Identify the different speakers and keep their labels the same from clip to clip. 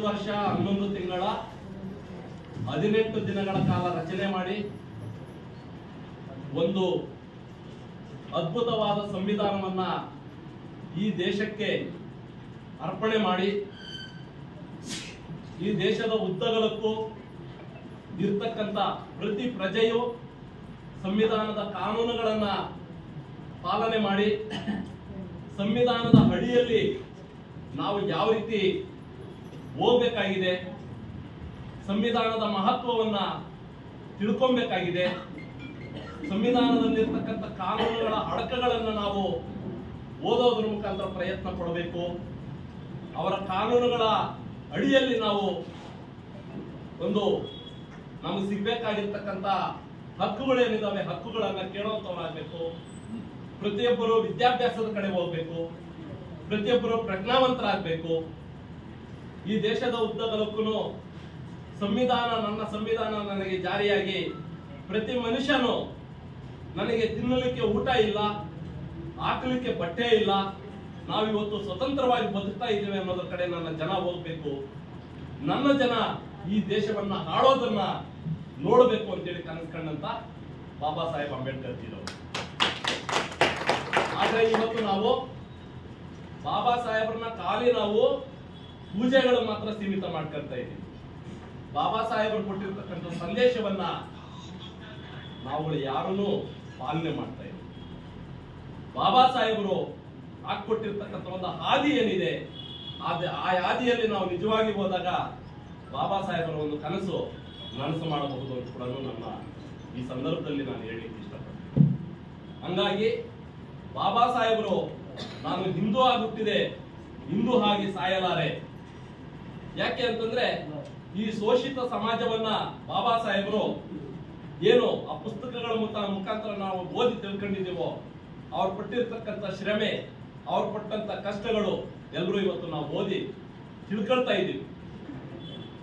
Speaker 1: ವರ್ಷ 11 ತಿಂಗಳ 18 ದಿನಗಳ ಕಾಲ ರಚನೆ ಮಾಡಿ ಒಂದು ಅದ್ಭುತವಾದ ಸಂವಿಧಾನವನ್ನ ಈ ದೇಶಕ್ಕೆ ಅರ್ಪಣೆ ಮಾಡಿ ಈ ದೇಶದ ಉದ್ದಗಲಕ್ಕೂ ಇರತಕ್ಕಂತ ಪ್ರತಿ ಪ್ರಜೆಯು ಸಂವಿಧಾನದ ಕಾನೂನುಗಳನ್ನ ಪಾಲನೆ ಮಾಡಿ ಸಂವಿಧಾನದ ಅಡಿಯಲ್ಲಿ ನಾವು ಯಾವ ರೀತಿ ಹೋಗಬೇಕಾಗಿದೆ, ಸಂವಿಧಾನದ ಮಹತ್ವವನ್ನ ತಿಳ್ಕೊಬೇಕಾಗಿದೆ, ಸಂವಿಧಾನದಲ್ಲಿರ್ತಕ್ಕಂಥ ಕಾನೂನುಗಳ ಅಡಕಗಳನ್ನು ನಾವು ಓದೋದ್ರ ಮುಖಾಂತರ ಪ್ರಯತ್ನ ಪಡಬೇಕು. ಅವರ ಕಾನೂನುಗಳ ಅಡಿಯಲ್ಲಿ ನಾವು ಒಂದು ನಮಗೆ ಸಿಗ್ಬೇಕಾಗಿರ್ತಕ್ಕಂಥ ಹಕ್ಕುಗಳೇನಿದಾವೆ ಹಕ್ಕುಗಳನ್ನ ಕೇಳುವಂತವರಾಗಬೇಕು. ಪ್ರತಿಯೊಬ್ಬರು ವಿದ್ಯಾಭ್ಯಾಸದ ಕಡೆ ಹೋಗ್ಬೇಕು, ಪ್ರತಿಯೊಬ್ಬರು ಪ್ರಜ್ಞಾವಂತರಾಗಬೇಕು. ಈ ದೇಶದ ಉದ್ದಗಲಕ್ಕೂ ಸಂವಿಧಾನ, ನನ್ನ ಸಂವಿಧಾನ ನನಗೆ ಜಾರಿಯಾಗಿ ಪ್ರತಿ ಮನುಷ್ಯನು ನನಗೆ ತಿನ್ನಲಿಕ್ಕೆ ಊಟ ಇಲ್ಲ, ಹಾಕಲಿಕ್ಕೆ ಬಟ್ಟೆ ಇಲ್ಲ, ನಾವಿವತ್ತು ಸ್ವತಂತ್ರವಾಗಿ ಬದುಕ್ತಾ ಇದ್ದೇವೆ ಅನ್ನೋದ್ರ ಕಡೆ ನನ್ನ ಜನ ಹೋಗ್ಬೇಕು. ನನ್ನ ಜನ ಈ ದೇಶವನ್ನ ಆಳೋದನ್ನ ನೋಡಬೇಕು ಅಂತೇಳಿ ಕನಸ್ಕೊಂಡಂತ ಬಾಬಾ ಸಾಹೇಬ್ ಅಂಬೇಡ್ಕರ್ ಜಿರವರು. ಆದ್ರೆ ಇವತ್ತು ನಾವು ಬಾಬಾ ಸಾಹೇಬ್ರನ್ನ ಖಾಲಿ ನಾವು ಪೂಜೆಗಳು ಮಾತ್ರ ಸೀಮಿತ ಮಾಡ್ಕೊಳ್ತಾ ಇದ್ದೀವಿ. ಬಾಬಾ ಸಾಹೇಬರು ಕೊಟ್ಟಿರ್ತಕ್ಕಂಥ ಸಂದೇಶವನ್ನ ನಾವುಗಳು ಯಾರನ್ನೂ ಪಾಲನೆ ಮಾಡ್ತಾ ಇದ್ದೀವಿ. ಬಾಬಾ ಸಾಹೇಬರು ಹಾಕೊಟ್ಟಿರ್ತಕ್ಕಂಥ ಒಂದು ಹಾದಿ ಏನಿದೆ, ಆ ಹಾದಿಯಲ್ಲಿ ನಾವು ನಿಜವಾಗಿ ಹೋದಾಗ ಬಾಬಾ ಸಾಹೇಬರ ಒಂದು ಕನಸು ನನಸು ಮಾಡಬಹುದು ಅಂತ ಕೂಡ ನನ್ನ ಈ ಸಂದರ್ಭದಲ್ಲಿ ನಾನು ಹೇಳಲಿಕ್ಕೆ ಇಷ್ಟಪಡ್ತೀನಿ. ಹಂಗಾಗಿ ಬಾಬಾ ಸಾಹೇಬರು ನಾನು ಹಿಂದೂ ಆಗುತ್ತಿದೆ, ಹಿಂದೂ ಆಗಿ ಸಾಯಲಾರೆ. ಯಾಕೆ ಅಂತಂದ್ರೆ ಈ ಶೋಷಿತ ಸಮಾಜವನ್ನ ಬಾಬಾ ಸಾಹೇಬರು ಏನು ಆ ಪುಸ್ತಕಗಳ ಮುಖಾಂತರ ನಾವು ಓದಿ ತಿಳ್ಕೊಂಡಿದ್ದೀವೋ, ಅವ್ರು ಪಟ್ಟಿರ್ತಕ್ಕಂಥ ಶ್ರಮೆ, ಅವ್ರು ಪಟ್ಟಂತ ಕಷ್ಟಗಳು ಎಲ್ಲರೂ ಇವತ್ತು ನಾವು ಓದಿ ತಿಳ್ಕೊಳ್ತಾ ಇದ್ದೀವಿ.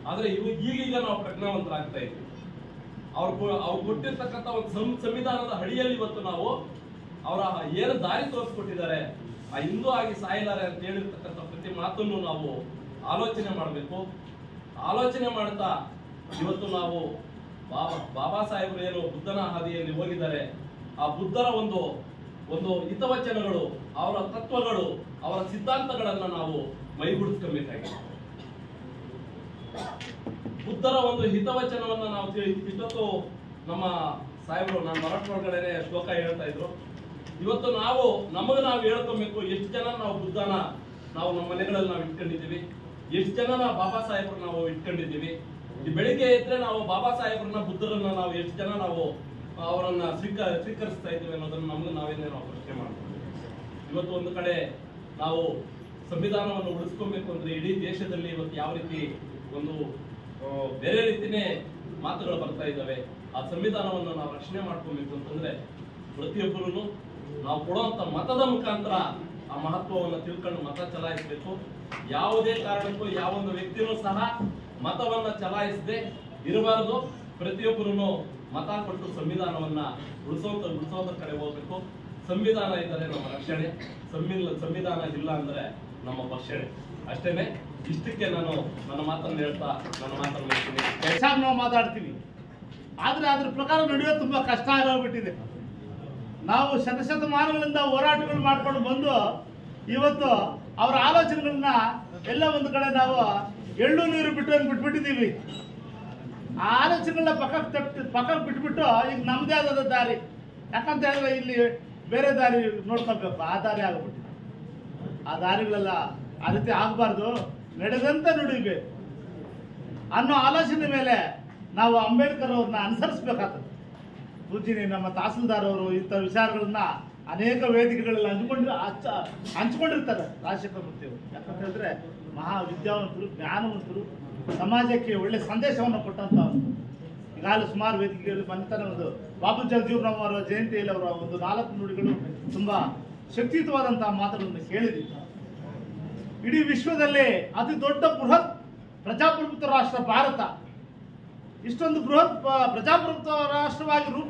Speaker 1: ಆದ್ರೆ ಈಗೀಗ ನಾವು ಪ್ರಜ್ಞಾವಂತರಾಗ್ತಾ ಇದ್ದೀವಿ. ಅವ್ರು ಕೊಟ್ಟಿರ್ತಕ್ಕಂಥ ಒಂದು ಸಂವಿಧಾನದ ಅಡಿಯಲ್ಲಿ ಇವತ್ತು ನಾವು ಅವರ ಏನು ದಾರಿ ತೋರಿಸ್ಕೊಟ್ಟಿದ್ದಾರೆ, ಆ ಹಿಂದೂ ಆಗಿ ಸಾಯಲಾರೆ ಅಂತ ಹೇಳಿರ್ತಕ್ಕಂಥ ಪ್ರತಿ ಮಾತನ್ನು ನಾವು ಆಲೋಚನೆ ಮಾಡಬೇಕು. ಆಲೋಚನೆ ಮಾಡ್ತಾ ಇವತ್ತು ನಾವು ಬಾಬಾ ಸಾಹೇಬರು ಏನು ಬುದ್ಧನ ಹಾದಿಯಲ್ಲಿ ಹೋಗಿದ್ದಾರೆ, ಆ ಬುದ್ಧರ ಒಂದು ಹಿತವಚನಗಳು, ಅವರ ತತ್ವಗಳು, ಅವರ ಸಿದ್ಧಾಂತಗಳನ್ನ ನಾವು ಮೈಗೂಡಿಸ್ಕೊಬೇಕಾಗಿದೆ. ಬುದ್ಧರ ಒಂದು ಹಿತವಚನವನ್ನ ನಾವು ಇಷ್ಟೊತ್ತು ನಮ್ಮ ಸಾಹೇಬರು ನಾನು ಮರಾಠ ಒಳಗಡೆ ಶ್ಲೋಕ ಹೇಳ್ತಾ ಇದ್ರು. ಇವತ್ತು ನಾವು ನಾವು ಹೇಳ್ಕೊಬೇಕು. ಎಷ್ಟು ಜನ ನಾವು ಬುದ್ಧನ ನಾವು ನಮ್ಮ ಮನೆಗಳಲ್ಲಿ ನಾವು ಇಟ್ಕೊಂಡಿದ್ದೀವಿ, ಎಷ್ಟು ಜನ ನಾವು ಬಾಬಾ ಸಾಹೇಬ್ರು ನಾವು ಇಟ್ಕೊಂಡಿದ್ದೀವಿ. ಈ ಬೆಳಿಗ್ಗೆ ಇದ್ರೆ ನಾವು ಬಾಬಾ ಸಾಹೇಬ್ರನ್ನ ಬುದ್ಧರನ್ನ ನಾವು ಎಷ್ಟು ಜನ ನಾವು ಅವರನ್ನ ಸ್ವೀಕರಿಸ್ತಾ ಇದ್ದೀವಿ ಅನ್ನೋದನ್ನ ನಮ್ಗೆ ನಾವೇನೇ ನಾವು ಪ್ರಶ್ನೆ ಮಾಡ್ತೀವಿ. ಇವತ್ತು ಒಂದು ಕಡೆ ನಾವು ಸಂವಿಧಾನವನ್ನು ಉಳಿಸ್ಕೊಬೇಕು ಅಂದ್ರೆ ಇಡೀ ದೇಶದಲ್ಲಿ ಇವತ್ತು ಯಾವ ರೀತಿ ಒಂದು ಬೇರೆ ರೀತಿನೇ ಮಾತುಗಳು ಬರ್ತಾ ಇದ್ದಾವೆ. ಆ ಸಂವಿಧಾನವನ್ನು ನಾವು ರಕ್ಷಣೆ ಮಾಡ್ಕೊಬೇಕು ಅಂತಂದ್ರೆ ಪ್ರತಿಯೊಬ್ಬರೂ ನಾವು ಕೊಡುವಂತ ಮತದ ಮುಖಾಂತರ ಆ ಮಹತ್ವವನ್ನು ತಿಳ್ಕೊಂಡು ಮತ ಚಲಾಯಿಸಬೇಕು. ಯಾವುದೇ ಕಾರಣಕ್ಕೂ ಯಾವೊಂದು ವ್ಯಕ್ತಿನೂ ಸಹ ಮತವನ್ನ ಚಲಾಯಿಸದೆ ಇರಬಾರದು. ಪ್ರತಿಯೊಬ್ಬರೂ ಮತ ಕೊಟ್ಟು ಸಂವಿಧಾನವನ್ನ ಉಳಿಸೋದ್ರ ಕಡೆ ಹೋಗ್ಬೇಕು. ಸಂವಿಧಾನ ಇದ್ದರೆ ನಮ್ಮ ರಕ್ಷಣೆ, ಸಂವಿಧಾನ ಇಲ್ಲ ಅಂದ್ರೆ ನಮ್ಮ ಭಕ್ಷಣೆ. ಅಷ್ಟೇನೆ. ಇಷ್ಟಕ್ಕೆ ನಾನು ನನ್ನ ಮಾತನ್ನು ಹೇಳ್ತಾ ನನ್ನ ಮಾತನ್ನು ಮುಗಿಸ್ತೀನಿ.
Speaker 2: ನಾವು ಮಾತಾಡ್ತೀವಿ, ಆದ್ರೆ ಅದ್ರ ಪ್ರಕಾರ ನಡೆಯೋದು ತುಂಬಾ ಕಷ್ಟ ಆಗೋಗ್ಬಿಟ್ಟಿದೆ. ನಾವು ಶತಮಾನಗಳಿಂದ ಹೋರಾಟಗಳು ಮಾಡ್ಕೊಂಡು ಬಂದು ಇವತ್ತು ಅವರ ಆಲೋಚನೆಗಳನ್ನ ಎಲ್ಲ ಒಂದು ಕಡೆ ನಾವು ಎಳ್ಳು ನೀರು ಬಿಟ್ಬಿಟ್ಟಿದ್ದೀವಿ. ಆ ಆಲೋಚನೆಗಳನ್ನ ಪಕ್ಕಕ್ಕೆ ಬಿಟ್ಬಿಟ್ಟು ಈಗ ನಮ್ದೇ ಆದ ದಾರಿ, ಯಾಕಂತ ಹೇಳಿದ್ರೆ ಇಲ್ಲಿ ಬೇರೆ ದಾರಿ ನೋಡ್ಕೊಬೇಕು, ಆ ದಾರಿ ಆಗ್ಬಿಟ್ಟಿದೆ. ಆ ದಾರಿಗಳೆಲ್ಲ ಆ ರೀತಿ ಆಗಬಾರ್ದು, ನಡೆದಂತ ನುಡಿಬೇಕು ಅನ್ನೋ ಆಲೋಚನೆ ಮೇಲೆ ನಾವು ಅಂಬೇಡ್ಕರ್ ಅವ್ರನ್ನ ಅನುಸರಿಸಬೇಕಾಗ್ತದೆ. ಪೂಜ್ಯನಿ ನಮ್ಮ ತಹಸೀಲ್ದಾರ್ ಅವರು ಇಂಥ ವಿಚಾರಗಳನ್ನ ಅನೇಕ ವೇದಿಕೆಗಳಲ್ಲಿ ಹಂಚ್ಕೊಂಡಿರ್ತಾರೆ ರಾಜಶೇಖರ ಮೂರ್ತಿ ಅವರು. ಯಾಕಂತ ಹೇಳಿದ್ರೆ ಮಹಾವಿದ್ಯಾವಂತರು, ಜ್ಞಾನವಂತರು, ಸಮಾಜಕ್ಕೆ ಒಳ್ಳೆ ಸಂದೇಶವನ್ನು ಕೊಟ್ಟಂತವ್ರು. ಈಗಾಗಲೇ ಸುಮಾರು ವೇದಿಕೆಗಳಲ್ಲಿ ಬಂದಿರ್ತಾರೆ. ಒಂದು ಬಾಬು ಜಗಜೀವರಾಮ್ ಅವರ ಜಯಂತಿಯಲ್ಲಿ ಅವರ ಒಂದು 4 ನುಡಿಗಳು ತುಂಬಾ ಶಕ್ತಿಯುತವಾದಂತಹ ಮಾತುಗಳನ್ನು ಕೇಳಿದ್ವಿ. ಇಡೀ ವಿಶ್ವದಲ್ಲಿ ಅತಿ ದೊಡ್ಡ ಬೃಹತ್ ಪ್ರಜಾಪ್ರಭುತ್ವ ರಾಷ್ಟ್ರ ಭಾರತ. ಇಷ್ಟೊಂದು ಬೃಹತ್ ಪ್ರಜಾಪ್ರಭುತ್ವ ರಾಷ್ಟ್ರವಾಗಿ ರೂಪ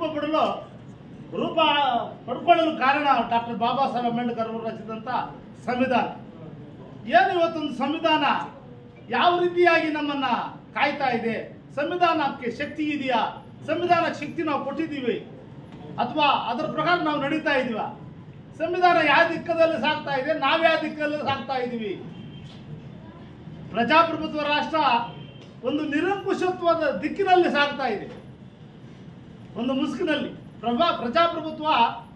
Speaker 2: ಪಡ್ಕೊಳ್ಳಲು ಕಾರಣ ಡಾಕ್ಟರ್ ಬಾಬಾ ಸಾಹೇಬ್ ಅಂಬೇಡ್ಕರ್ ಅವರು ರಚಿಸಿದಂತ ಸಂವಿಧಾನ. ಏನು ಇವತ್ತೊಂದು ಸಂವಿಧಾನ ಯಾವ ರೀತಿಯಾಗಿ ನಮ್ಮನ್ನ ಕಾಯ್ತಾ ಇದೆ, ಸಂವಿಧಾನಕ್ಕೆ ಶಕ್ತಿ ಇದೆಯಾ, ಸಂವಿಧಾನ ಶಕ್ತಿ ನಾವು ಕೊಟ್ಟಿದ್ದೀವಿ ಅಥವಾ ಅದರ ಪ್ರಕಾರ ನಾವು ನಡೀತಾ ಇದೀವ, ಸಂವಿಧಾನ ಯಾವ ದಿಕ್ಕದಲ್ಲಿ ಸಾಗ್ತಾ ಇದೆ, ನಾವು ಯಾವ ದಿಕ್ಕದಲ್ಲಿ ಸಾಗ್ತಾ ಇದ್ದೀವಿ. ಪ್ರಜಾಪ್ರಭುತ್ವ ರಾಷ್ಟ್ರ ಒಂದು ನಿರಂಕುಶತ್ವದ ದಿಕ್ಕಿನಲ್ಲಿ ಸಾಗ್ತಾ ಇದೆ, ಒಂದು ಮುಸುಕಿನಲ್ಲಿ. ಪ್ರಜಾಪ್ರಭುತ್ವ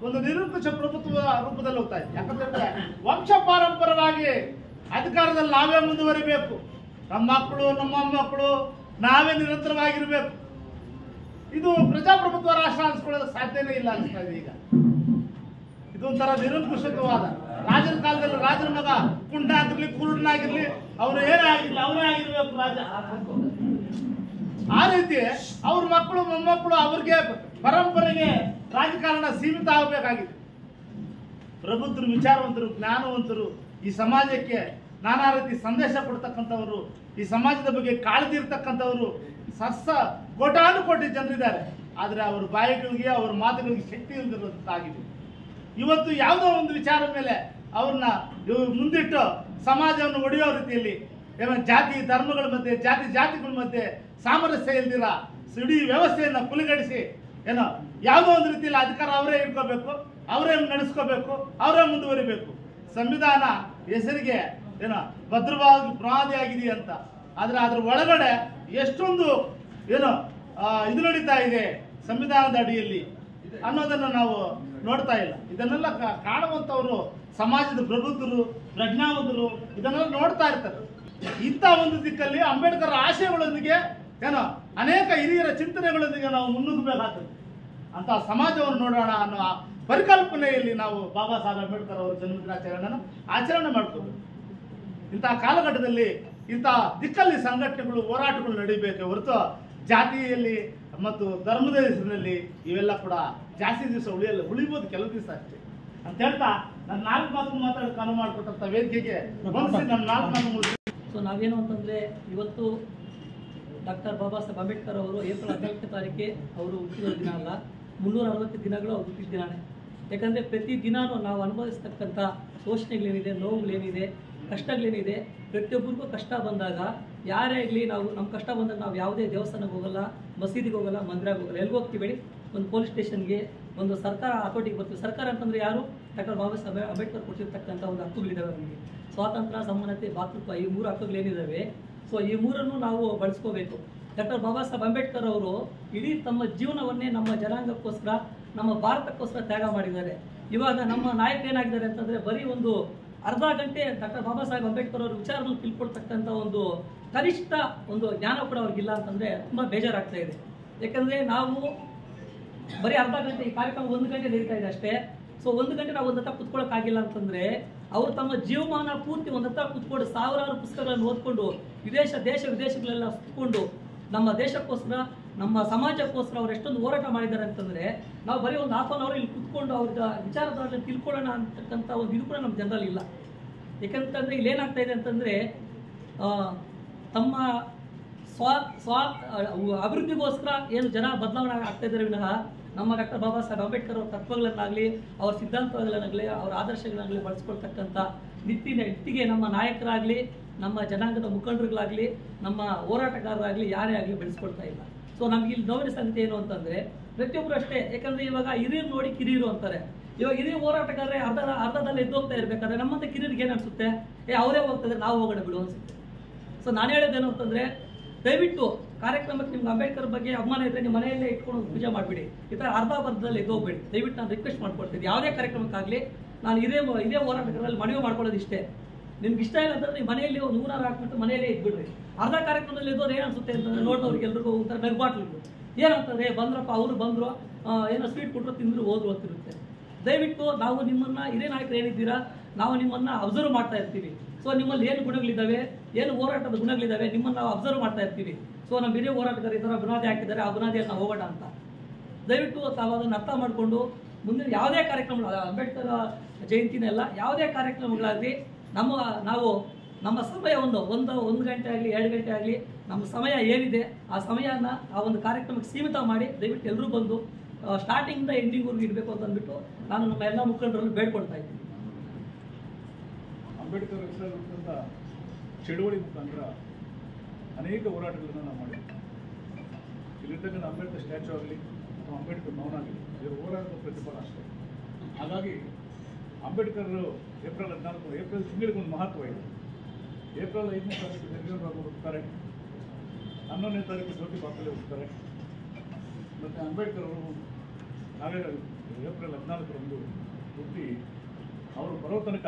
Speaker 2: ಒಂದು ನಿರಂಕುಶ ಪ್ರಭುತ್ವ ರೂಪದಲ್ಲಿ ಹೋಗ್ತಾ ಇದೆ. ಯಾಕಂತಂದ್ರೆ ವಂಶ ಪಾರಂಪರವಾಗಿ ಅಧಿಕಾರದಲ್ಲಿ ನಾವೇ ಮುಂದುವರಿಬೇಕು, ನಮ್ಮ ಮಕ್ಕಳು ನಮ್ಮ ಮೊಮ್ಮಕ್ಕಳು ನಾವೇ ನಿರಂತರವಾಗಿರ್ಬೇಕು. ಇದು ಪ್ರಜಾಪ್ರಭುತ್ವ ರಾಷ್ಟ್ರ ಅನ್ಸ್ಕೊಳ್ಳೋದಕ್ಕೆ ಸಾಧ್ಯನೇ ಇಲ್ಲ ಅನಿಸ್ತಾ ಇದೆ. ಈಗ ಇದೊಂಥರ ನಿರಂಕುಶತ್ವವಾದ ರಾಜನ ಕಾಲದಲ್ಲಿ ರಾಜನ ಮಗ ಪುಂಡ ಆಗಿರ್ಲಿ ಕುರುಡನಾಗಿರ್ಲಿ ಅವನು ಏನೇ ಆಗಿರ್ಲಿ ಅವರೇ ಆಗಿರ್ಬೇಕು ರಾಜ. ಆ ರೀತಿ ಅವ್ರ ಮಕ್ಕಳು ಮೊಮ್ಮಕ್ಕಳು ಅವ್ರಿಗೆ ಪರಂಪರೆಗೆ ರಾಜಕಾರಣ ಸೀಮಿತ ಆಗಬೇಕಾಗಿದೆ. ಪ್ರಬುದ್ಧರು, ವಿಚಾರವಂತರು, ಜ್ಞಾನವಂತರು, ಈ ಸಮಾಜಕ್ಕೆ ನಾನಾ ರೀತಿ ಸಂದೇಶ ಕೊಡ್ತಕ್ಕಂಥವ್ರು, ಈ ಸಮಾಜದ ಬಗ್ಗೆ ಕಾಳಜಿ ಇರ್ತಕ್ಕಂಥವ್ರು ಕೋಟಾನುಕೋಟಿ ಜನರಿದ್ದಾರೆ. ಆದರೆ ಅವರ ಬಾಯಿಗಳಿಗೆ ಅವರ ಮಾತುಗಳಿಗೆ ಶಕ್ತಿ ಇಲ್ಲದಿರುವಂತಾಗಿದೆ. ಇವತ್ತು ಯಾವುದೋ ಒಂದು ವಿಚಾರದ ಮೇಲೆ ಅವ್ರನ್ನ ಮುಂದಿಟ್ಟು ಸಮಾಜವನ್ನು ಒಡೆಯೋ ರೀತಿಯಲ್ಲಿ ಜಾತಿ ಧರ್ಮಗಳ ಮಧ್ಯೆ, ಜಾತಿಗಳ ಮಧ್ಯೆ ಸಾಮರಸ್ಯ ಇಲ್ದಿರ ಇಡೀ ವ್ಯವಸ್ಥೆಯನ್ನು ಕುಲಿಗಡಿಸಿ ಯಾವುದೋ ಒಂದು ರೀತಿಯಲ್ಲಿ ಅಧಿಕಾರ ಅವರೇ ಇಟ್ಕೋಬೇಕು, ಅವರೇ ನಡೆಸ್ಕೋಬೇಕು, ಅವರೇ ಮುಂದುವರಿಬೇಕು. ಸಂವಿಧಾನ ಹೆಸರಿಗೆ ಭದ್ರವಾಗಿ ಬುನಾದಿ ಅಂತ, ಆದ್ರೆ ಅದ್ರ ಒಳಗಡೆ ಎಷ್ಟೊಂದು ಇದು ನಡೀತಾ ಇದೆ ಸಂವಿಧಾನದ ಅಡಿಯಲ್ಲಿ ಅನ್ನೋದನ್ನು ನಾವು ನೋಡ್ತಾ ಇಲ್ಲ. ಇದನ್ನೆಲ್ಲ ಕಾಣುವಂತವರು ಸಮಾಜದ ಪ್ರಬುದ್ಧರು, ಪ್ರಜ್ಞಾವಂತರು ಇದನ್ನೆಲ್ಲ ನೋಡ್ತಾ ಇರ್ತಾರೆ. ಇಂಥ ಒಂದು ದಿಕ್ಕಲ್ಲಿ ಅಂಬೇಡ್ಕರ್ ಆಶಯಗಳೊಂದಿಗೆ ಅನೇಕ ಹಿರಿಯರ ಚಿಂತನೆಗಳೊಂದಿಗೆ ನಾವು ಮುನ್ನುಗ್ಗಬೇಕಾಗ್ತದೆ. ಅಂತ ಸಮಾಜವನ್ನು ನೋಡೋಣ ಅನ್ನೋ ಪರಿಕಲ್ಪನೆಯಲ್ಲಿ ನಾವು ಬಾಬಾ ಸಾಹೇಬ್ ಅಂಬೇಡ್ಕರ್ ಅವರ ಜನ್ಮದಿನಾಚರಣೆಯನ್ನು ಆಚರಣೆ ಮಾಡ್ಕೋಬೇಕು. ಇಂತಹ ಕಾಲಘಟ್ಟದಲ್ಲಿ ಇಂಥ ದಿಕ್ಕಲ್ಲಿ ಸಂಘಟನೆಗಳು, ಹೋರಾಟಗಳು ನಡೀಬೇಕೆ ಹೊರತು ಜಾತಿಯಲ್ಲಿ ಮತ್ತು ಧರ್ಮದ ಹೆಸರಿನಲ್ಲಿ ಇವೆಲ್ಲ ಕೂಡ ಜಾಸ್ತಿ ದಿವಸ ಉಳಿಬೋದು, ಕೆಲವು ದಿವಸ ಅಷ್ಟೇ ಅಂತ ಹೇಳ್ತಾ ನಾನು 4 ಮಾತು ಮಾತಾಡೋಕೆ ಅನುವು ಮಾಡಿಕೊಟ್ಟಂತ ವೇದಿಕೆಗೆ ನನ್ನ 4 ಮಾತು ಮುಗಿಸಿ.
Speaker 3: ಸೊ ನಾವೇನು ಅಂತಂದರೆ, ಇವತ್ತು ಡಾಕ್ಟರ್ ಬಾಬಾ ಸಾಹೇಬ್ ಅಂಬೇಡ್ಕರ್ ಅವರು ಏಪ್ರಿಲ್ 14ನೇ ತಾರೀಕಿಗೆ ಅವರು ಹುಟ್ಟಿದ ದಿನ ಅಲ್ಲ, 360 ದಿನಗಳು ಅವ್ರು ಹುಟ್ಟಿದ ದಿನಾನೇ. ಯಾಕಂದರೆ ಪ್ರತಿ ದಿನಾನೂ ನಾವು ಅನುಭವಿಸ್ತಕ್ಕಂಥ ಶೋಷಣೆಗಳೇನಿದೆ, ನೋವುಗಳೇನಿದೆ, ಕಷ್ಟಗಳೇನಿದೆ, ಪ್ರತಿಯೊಬ್ಬರಿಗೂ ಕಷ್ಟ ಬಂದಾಗ ಯಾರೇ ಆಗಲಿ ನಾವು ನಮ್ಮ ಕಷ್ಟ ಬಂದಾಗ ನಾವು ಯಾವುದೇ ದೇವಸ್ಥಾನಕ್ಕೆ ಹೋಗಲ್ಲ, ಮಸೀದಿಗೆ ಹೋಗಲ್ಲ, ಮಂದಿರಕ್ಕೆ ಹೋಗಲ್ಲ, ಎಲ್ಲಿಗೆ ಹೋಗ್ತೀವಿ? ಒಂದು ಪೊಲೀಸ್ ಸ್ಟೇಷನ್ಗೆ, ಒಂದು ಸರ್ಕಾರ ಹತೋಟಿಗೆ ಬರ್ತೀವಿ. ಸರ್ಕಾರ ಅಂತಂದರೆ ಯಾರು? ಡಾಕ್ಟರ್ ಬಾಬಾ ಸಾಹೇಬ್ ಅಂಬೇಡ್ಕರ್ ಕೊಟ್ಟಿರ್ತಕ್ಕಂಥ ಒಂದು ಹಕ್ಕುಗಳಿದ್ದಾವೆ ನಮಗೆ. ಸ್ವಾತಂತ್ರ್ಯ, ಸಮಾನತೆ, ಭಾತೃತ್ವ, ಈ 3 ಹಕ್ಕುಗಳೇನಿದ್ದಾವೆ, ಸೊ ಈ 3ನ್ನು ನಾವು ಬಳಸ್ಕೋಬೇಕು. ಡಾಕ್ಟರ್ ಬಾಬಾ ಸಾಹೇಬ್ ಅಂಬೇಡ್ಕರ್ ಅವರು ಇಡೀ ತಮ್ಮ ಜೀವನವನ್ನೇ ನಮ್ಮ ಜನಾಂಗಕ್ಕೋಸ್ಕರ, ನಮ್ಮ ಭಾರತಕ್ಕೋಸ್ಕರ ತ್ಯಾಗ ಮಾಡಿದ್ದಾರೆ. ಇವಾಗ ನಮ್ಮ ನಾಯಕರು ಏನಾಗಿದ್ದಾರೆ ಅಂತಂದರೆ, ಬರೀ ಒಂದು ಅರ್ಧ ಗಂಟೆ ಡಾಕ್ಟರ್ ಬಾಬಾ ಸಾಹೇಬ್ ಅಂಬೇಡ್ಕರ್ ಅವ್ರ ವಿಚಾರವನ್ನು ತಿಳ್ಕೊಳ್ತಕ್ಕಂಥ ಒಂದು ಕನಿಷ್ಠ ಒಂದು ಜ್ಞಾನ ಕೂಡ ಅವ್ರಿಗಿಲ್ಲ ಅಂತಂದರೆ ತುಂಬ ಬೇಜಾರಾಗ್ತಾ ಇದೆ. ಯಾಕಂದರೆ ನಾವು ಬರೀ ಅರ್ಧ ಗಂಟೆ, ಈ ಕಾರ್ಯಕ್ರಮ 1 ಗಂಟೆ ನಡೀತಾ ಇದೆ ಅಷ್ಟೇ. ಸೊ 1 ಗಂಟೆ ನಾವು ಒಂದು ಹತ್ತ ಕುತ್ಕೊಳ್ಳೋಕ್ಕಾಗಿಲ್ಲ ಅಂತಂದರೆ, ಅವರು ತಮ್ಮ ಜೀವಮಾನ ಪೂರ್ತಿ ಒಂದು ಹತ್ತ ಕುತ್ಕೊಂಡು ಸಾವಿರಾರು ಪುಸ್ತಕಗಳನ್ನು ಓದ್ಕೊಂಡು ದೇಶ ವಿದೇಶಗಳೆಲ್ಲ ಸುತ್ಕೊಂಡು ನಮ್ಮ ದೇಶಕ್ಕೋಸ್ಕರ, ನಮ್ಮ ಸಮಾಜಕ್ಕೋಸ್ಕರ ಅವ್ರು ಎಷ್ಟೊಂದು ಹೋರಾಟ ಮಾಡಿದ್ದಾರೆ ಅಂತಂದರೆ, ನಾವು ಬರೀ ಒಂದು ಹಾಫ್ ಆನ್ ಅವರ್ ಇಲ್ಲಿ ಕುತ್ಕೊಂಡು ಅವ್ರ ವಿಚಾರದಲ್ಲಿ ತಿಳ್ಕೊಳ್ಳೋಣ ಅಂತಕ್ಕಂಥ ಒಂದು ಇದು ಕೂಡ ನಮ್ಮ ಜನರಲ್ಲಿ ಇಲ್ಲ. ಯಾಕಂತಂದರೆ ಇಲ್ಲಿ ಏನಾಗ್ತಾ ಇದೆ ಅಂತಂದರೆ, ತಮ್ಮ ಅಭಿವೃದ್ಧಿಗೋಸ್ಕರ ಏನು ಜನ ಬದಲಾವಣೆ ಆಗ್ತಾ ಇದ್ದಾರೆ ವಿನಃ ನಮ್ಮ ಡಾಕ್ಟರ್ ಬಾಬಾ ಸಾಹೇಬ್ ಅಂಬೇಡ್ಕರ್ ಅವ್ರ ತತ್ವಗಳನ್ನಾಗಲಿ, ಅವ್ರ ಸಿದ್ಧಾಂತಗಳನ್ನಾಗಲಿ, ಅವ್ರ ಆದರ್ಶಗಳನ್ನಾಗಲಿ ಬಳಸ್ಕೊಳ್ತಕ್ಕಂಥ ನಿಟ್ಟಿಗೆ ನಮ್ಮ ನಾಯಕರಾಗಲಿ, ನಮ್ಮ ಜನಾಂಗದ ಮುಖಂಡರುಗಳಾಗಲಿ, ನಮ್ಮ ಹೋರಾಟಗಾರರಾಗಲಿ ಯಾರೇ ಆಗಲಿ ಬೆಳೆಸ್ಕೊಳ್ತಾ ಇಲ್ಲ. ಸೊ ನಮ್ಗೆ ಇಲ್ಲಿ ನೋವಿನ ಸಂಗತಿ ಏನು ಅಂತಂದರೆ, ಪ್ರತಿಯೊಬ್ಬರು ಅಷ್ಟೇ. ಯಾಕಂದರೆ ಇವಾಗ ಹಿರಿಯರು ನೋಡಿ ಕಿರಿಯರು ಅಂತಾರೆ. ಇವಾಗ ಹಿರಿಯ ಹೋರಾಟಗಾರರೇ ಅರ್ಧದಲ್ಲಿ ಎದ್ದೋಗ್ತಾ ಇರಬೇಕಾದ್ರೆ ನಮ್ಮಂತ ಕಿರಿಯರಿಗೆ ಏನು ಅನಿಸುತ್ತೆ? ಅವರೇ ಹೋಗ್ತಿದ್ರೆ ನಾವು ಹೋಗೋಣ ಬಿಡು ಅನಿಸುತ್ತೆ. ಸೊ ನಾನು ಹೇಳೋದೇನು ಅಂತಂದರೆ, ದಯವಿಟ್ಟು ಕಾರ್ಯಕ್ರಮಕ್ಕೆ ನಿಮ್ಗೆ ಅಂಬೇಡ್ಕರ್ ಬಗ್ಗೆ ಅಭಿಮಾನ ಇದ್ದರೆ ನಿಮ್ಮ ಮನೆಯಲ್ಲೇ ಇಟ್ಕೊಂಡು ಪೂಜೆ ಮಾಡಿಬಿಡಿ. ಈ ಥರ ಅರ್ಧದಲ್ಲಿ ಎದ್ದೋಗ್ಬೇಡಿ. ದಯವಿಟ್ಟು ನಾನು ರಿಕ್ವೆಸ್ಟ್ ಮಾಡ್ಕೊಡ್ತೀನಿ, ಯಾವುದೇ ಕಾರ್ಯಕ್ರಮಕ್ಕಾಗಲಿ ನಾನು ಇದೇ ಹೋರಾಟಗಾರರಲ್ಲಿ ಮನವಿ ಮಾಡ್ಕೊಳ್ಳೋದು ಇಷ್ಟೇ. ನಿಮ್ಗೆ ಇಷ್ಟ ಇಲ್ಲ ಅಂತಂದ್ರೆ ನೀವು ಮನೆಯಲ್ಲಿ ಒಂದು 100 ಹಾಕ್ಬಿಟ್ಟು ಮನೆಯಲ್ಲೇ ಇದ್ಬಿಡ್ರಿ. ಅರ್ಧ ಕಾರ್ಯಕ್ರಮದಲ್ಲಿ ಇದ್ದವ್ರು ಏನು ಅನ್ಸುತ್ತೆ ಅಂತಂದ್ರೆ, ನೋಡಿದವ್ರಿಗೆ ಎಲ್ರಿಗೂ ಒಂಥರ ನಗ್ಬಾಟ್ಲು ಏನಂತಂದರೆ, ಬಂದ್ರಪ್ಪ ಅವರು ಬಂದರು, ಏನೋ ಸ್ವೀಟ್ ಕೊಟ್ಟರು, ತಿಂದರು, ಹೋದ್ರು ಅಂತಿರುತ್ತೆ. ದಯವಿಟ್ಟು ನಾವು ನಿಮ್ಮನ್ನು ಹಿರಿಯ ನಾಯಕರು ಏನಿದ್ದೀರಾ, ನಾವು ನಿಮ್ಮನ್ನು ಅಬ್ಸರ್ವ್ ಮಾಡ್ತಾ ಇರ್ತೀವಿ. ಸೊ ನಿಮ್ಮಲ್ಲಿ ಏನು ಗುಣಗಳಿದ್ದಾವೆ, ಏನು ಹೋರಾಟದ ಗುಣಗಳಿದ್ದಾವೆ, ನಿಮ್ಮನ್ನು ನಾವು ಅಬ್ಸರ್ವ್ ಮಾಡ್ತಾ ಇರ್ತೀವಿ. ಸೊ ನಮ್ಮ ಹಿರಿಯ ಹೋರಾಟಗಾರರು ಈ ಥರ ಬುನಾದಿ ಹಾಕಿದ್ದಾರೆ, ಆ ಬುನಾದಿಯಲ್ಲಿ ನಾವು ಹೋಗೋಣ ಅಂತ. ದಯವಿಟ್ಟು ತಾವು ಅದನ್ನು ಅರ್ಥ ಮಾಡಿಕೊಂಡು ಮುಂದಿನ ಯಾವುದೇ ಕಾರ್ಯಕ್ರಮಗಳು, ಅಂಬೇಡ್ಕರ್ ಜಯಂತಿನೆಲ್ಲ ಯಾವುದೇ ಕಾರ್ಯಕ್ರಮಗಳಾಗಲಿ, ನಾವು ನಮ್ಮ ಸಮಯ ಒಂದು ಗಂಟೆ ಆಗಲಿ 2 ಗಂಟೆ ಆಗಲಿ, ನಮ್ಮ ಸಮಯ ಏನಿದೆ ಆ ಸಮಯನ ಆ ಒಂದು ಕಾರ್ಯಕ್ರಮಕ್ಕೆ ಸೀಮಿತ ಮಾಡಿ ದಯವಿಟ್ಟು ಎಲ್ಲರೂ ಬಂದು ಸ್ಟಾರ್ಟಿಂಗಿಂದ ಎಂಡಿಂಗ್ವರೆಗೂ ಇಡಬೇಕು ಅಂತ ಅಂದ್ಬಿಟ್ಟು ನಾನು ನಮ್ಮ ಎಲ್ಲ ಮುಖಂಡರನ್ನು ಬೇಡ್ಕೊಳ್ತಾ ಇದ್ದೀನಿ.
Speaker 4: ಅಂಬೇಡ್ಕರ್ ಹೆಸರಿರುವಂಥ ಚಳುವಳಿ ಮುಖಾಂತರ ಅನೇಕ ಹೋರಾಟಗಳನ್ನು ನಾವು ಮಾಡಿದ್ವಿ. ಇಲ್ಲಿರ್ತಕ್ಕಂಥ ಅಂಬೇಡ್ಕರ್ ಸ್ಟ್ಯಾಚು ಆಗಲಿ ಅಥವಾ ಅಂಬೇಡ್ಕರ್ ಭವನ ಆಗಲಿ ಇದರ ಹೋರಾಟದ ಪ್ರತಿಫಲ ಅಷ್ಟೇ. ಹಾಗಾಗಿ ಅಂಬೇಡ್ಕರ್ ಏಪ್ರಿಲ್ 14 ಏಪ್ರಿಲ್ ತಿಂಗಳಿಗೊಂದು ಮಹತ್ವ ಇದೆ. ಏಪ್ರಿಲ್ 5ನೇ ತಾರೀಕು ನೆರವೇರು ಹುಡ್ತಾರೆ, 11ನೇ ತಾರೀಕು ಜ್ಯೋತಿ ಬಾಪಲೆ ಹುಡ್ತಾರೆ. ಮತ್ತು ಅಂಬೇಡ್ಕರ್ ಅವರು ನಾವೇ ಏಪ್ರಿಲ್ 14ರಂದು ಹುಟ್ಟಿ ಅವರು ಬರೋ ತನಕ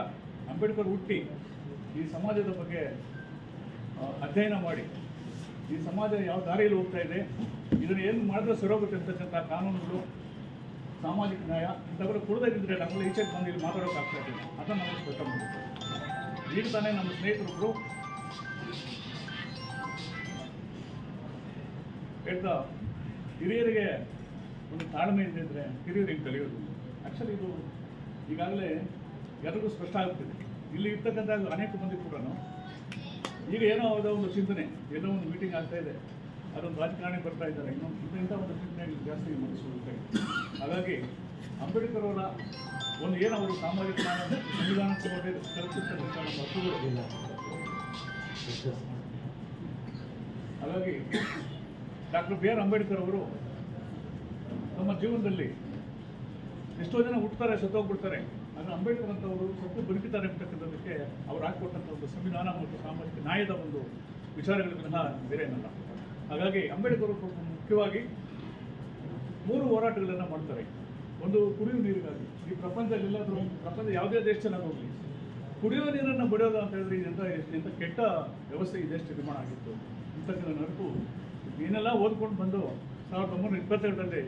Speaker 4: ಅಂಬೇಡ್ಕರ್ ಹುಟ್ಟಿ ಈ ಸಮಾಜದ ಬಗ್ಗೆ ಅಧ್ಯಯನ ಮಾಡಿ ಈ ಸಮಾಜ ಯಾವ ದಾರಿಯಲ್ಲಿ ಹೋಗ್ತಾ ಇದೆ, ಇದನ್ನು ಏನು ಮಾಡಿದ್ರೆ ಸರೋಗುತ್ತೆ ಅಂತಕ್ಕಂಥ ಕಾನೂನುಗಳು, ಸಾಮಾಜಿಕ ನ್ಯಾಯ ಇಂಥವರು ಕೊಡೋದಾಗಿದ್ದರೆ ನಮ್ಮಲ್ಲಿ ಈಚೆಗೆ ಬಂದು ಇಲ್ಲಿ ಮಾತಾಡೋಕ್ಕಾಗ್ತಾ ಇರಲಿಲ್ಲ. ಅದನ್ನು ನಾವು ಸ್ಪಷ್ಟ ಮಾಡಿದ್ವಿ. ಈಗ ತಾನೇ ನಮ್ಮ ಸ್ನೇಹಿತರೊಬ್ಬರು ಹೇಳ್ತಾ ಹಿರಿಯರಿಗೆ ಒಂದು ತಾಳ್ಮೆ ಇದೆ ಅಂದರೆ ಹಿರಿಯರು ಹಿಂಗೆ ಕಲಿಯೋದು. ಆ್ಯಕ್ಚುಲಿ ಇದು ಈಗಾಗಲೇ ಎಲ್ಲರಿಗೂ ಸ್ಪಷ್ಟ ಆಗುತ್ತಿದೆ. ಇಲ್ಲಿ ಇರ್ತಕ್ಕಂಥ ಅನೇಕ ಮಂದಿ ಕೂಡ ಈಗ ಏನೋ ಯಾವುದೋ ಒಂದು ಚಿಂತನೆ, ಏನೋ ಒಂದು ಮೀಟಿಂಗ್ ಆಗ್ತಾ ಇದೆ, ಅದೊಂದು ರಾಜಕಾರಣಿ ಬರ್ತಾ ಇದ್ದಾರೆ, ಇಂಥ ಒಂದು ಚಿಂತನೆಗಳು ಜಾಸ್ತಿ ಮನಸ್ಸುತ್ತೆ. ಹಾಗಾಗಿ ಅಂಬೇಡ್ಕರ್ ಅವರ ಒಂದು ಏನು ಅವರು ಸಾಮಾಜಿಕ ಸಂವಿಧಾನ ಕಲ್ಪಿಸ್ತಕ್ಕಂಥ ನಮ್ಮ ಹಕ್ಕುಗಳು. ಹಾಗಾಗಿ ಡಾಕ್ಟರ್ ಬಿ ಆರ್ ಅಂಬೇಡ್ಕರ್ ಅವರು ನಮ್ಮ ಜೀವನದಲ್ಲಿ ಎಷ್ಟೋ ಜನ ಹುಟ್ಟುತ್ತಾರೆ, ಸತ್ತೋಗ್ಬಿಡ್ತಾರೆ. ಆದರೆ ಅಂಬೇಡ್ಕರ್ ಅಂತವರು ಸತ್ತು ಬದುಕಿದ್ದಾರೆ ಅಂತಕ್ಕಂಥದ್ದಕ್ಕೆ ಅವ್ರು ಹಾಕಿಕೊಟ್ಟಂಥ ಒಂದು ಸಂವಿಧಾನ ಮತ್ತು ಸಾಮಾಜಿಕ ನ್ಯಾಯದ ಒಂದು ವಿಚಾರಗಳಿಂದ ಬೇರೆ ಏನಲ್ಲ. ಹಾಗಾಗಿ ಅಂಬೇಡ್ಕರ್ ಮುಖ್ಯವಾಗಿ 3 ಹೋರಾಟಗಳನ್ನು ಮಾಡ್ತಾರೆ. ಒಂದು ಕುಡಿಯುವ ನೀರಿಗಾಗಿ. ಈ ಪ್ರಪಂಚದಲ್ಲೆಲ್ಲಾದರೂ ಪ್ರಪಂಚ ಯಾವುದೇ ದೇಶದಲ್ಲಿ ಹೋಗಲಿ ಕುಡಿಯುವ ನೀರನ್ನು ಬಿಡೋದು ಅಂತ ಹೇಳಿದ್ರೆ ಇಂಥ ಕೆಟ್ಟ ವ್ಯವಸ್ಥೆ ಈ ದೇಶದಲ್ಲಿ ನಿರ್ಮಾಣ ಆಗಿತ್ತು ಅಂತಕ್ಕಂಥ ನರಕು ಏನೆಲ್ಲ ಓದ್ಕೊಂಡು ಬಂದು 1922ರಲ್ಲಿ